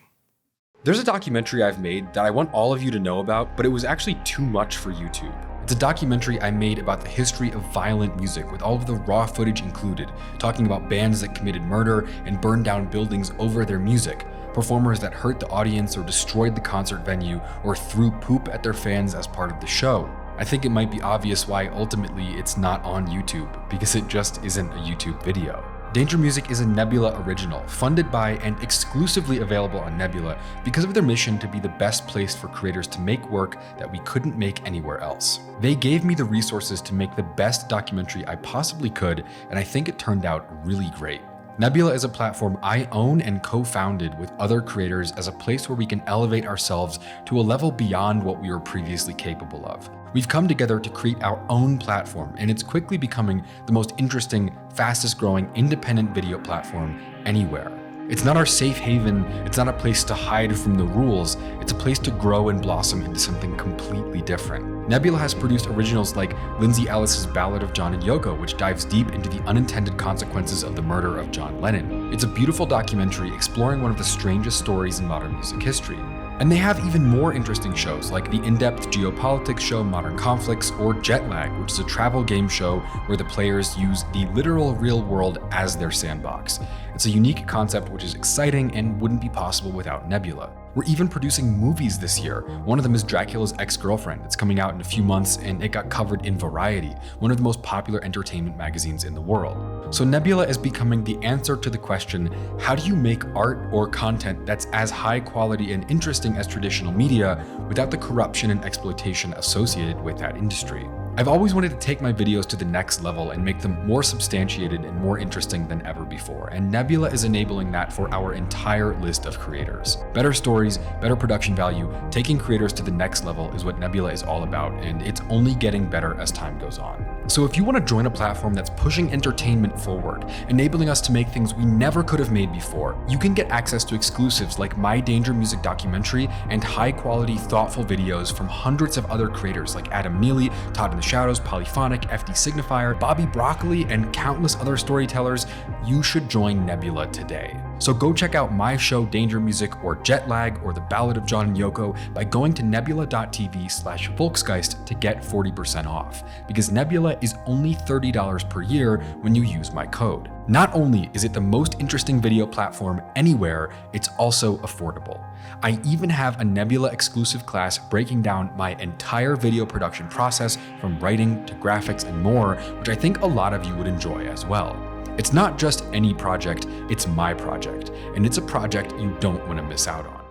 Speaker 1: There's a documentary I've made that I want all of you to know about, but it was actually too much for YouTube. It's a documentary I made about the history of violent music with all of the raw footage included, talking about bands that committed murder and burned down buildings over their music, performers that hurt the audience or destroyed the concert venue or threw poop at their fans as part of the show. I think it might be obvious why ultimately it's not on YouTube, because it just isn't a YouTube video. Danger Music is a Nebula original, funded by and exclusively available on Nebula because of their mission to be the best place for creators to make work that we couldn't make anywhere else. They gave me the resources to make the best documentary I possibly could, and I think it turned out really great. Nebula is a platform I own and co-founded with other creators as a place where we can elevate ourselves to a level beyond what we were previously capable of. We've come together to create our own platform, and it's quickly becoming the most interesting, fastest growing independent video platform anywhere. It's not our safe haven, it's not a place to hide from the rules, it's a place to grow and blossom into something completely different. Nebula has produced originals like Lindsay Ellis's Ballad of John and Yoko, which dives deep into the unintended consequences of the murder of John Lennon. It's a beautiful documentary exploring one of the strangest stories in modern music history. And they have even more interesting shows like the in-depth geopolitics show Modern Conflicts or Jet Lag, which is a travel game show where the players use the literal real world as their sandbox. It's a unique concept which is exciting and wouldn't be possible without Nebula. We're even producing movies this year. One of them is Dracula's Ex-Girlfriend. It's coming out in a few months and it got covered in Variety, one of the most popular entertainment magazines in the world. So Nebula is becoming the answer to the question, how do you make art or content that's as high quality and interesting as traditional media without the corruption and exploitation associated with that industry? I've always wanted to take my videos to the next level and make them more substantiated and more interesting than ever before, and Nebula is enabling that for our entire list of creators. Better stories, better production value, taking creators to the next level is what Nebula is all about, and it's only getting better as time goes on. So if you want to join a platform that's pushing entertainment forward, enabling us to make things we never could have made before, you can get access to exclusives like my Danger Music documentary and high-quality, thoughtful videos from hundreds of other creators like Adam Neely, Todd in the Shadows, Polyphonic, FD Signifier, Bobby Broccoli, and countless other storytellers. You should join Nebula today. So go check out my show Danger Music or Jet Lag or The Ballad of John and Yoko by going to nebula.tv/Volksgeist to get 40% off, because Nebula is only $30 per year when you use my code. Not only is it the most interesting video platform anywhere, it's also affordable. I even have a Nebula exclusive class breaking down my entire video production process from writing to graphics and more, which I think a lot of you would enjoy as well. It's not just any project, it's my project, and it's a project you don't want to miss out on.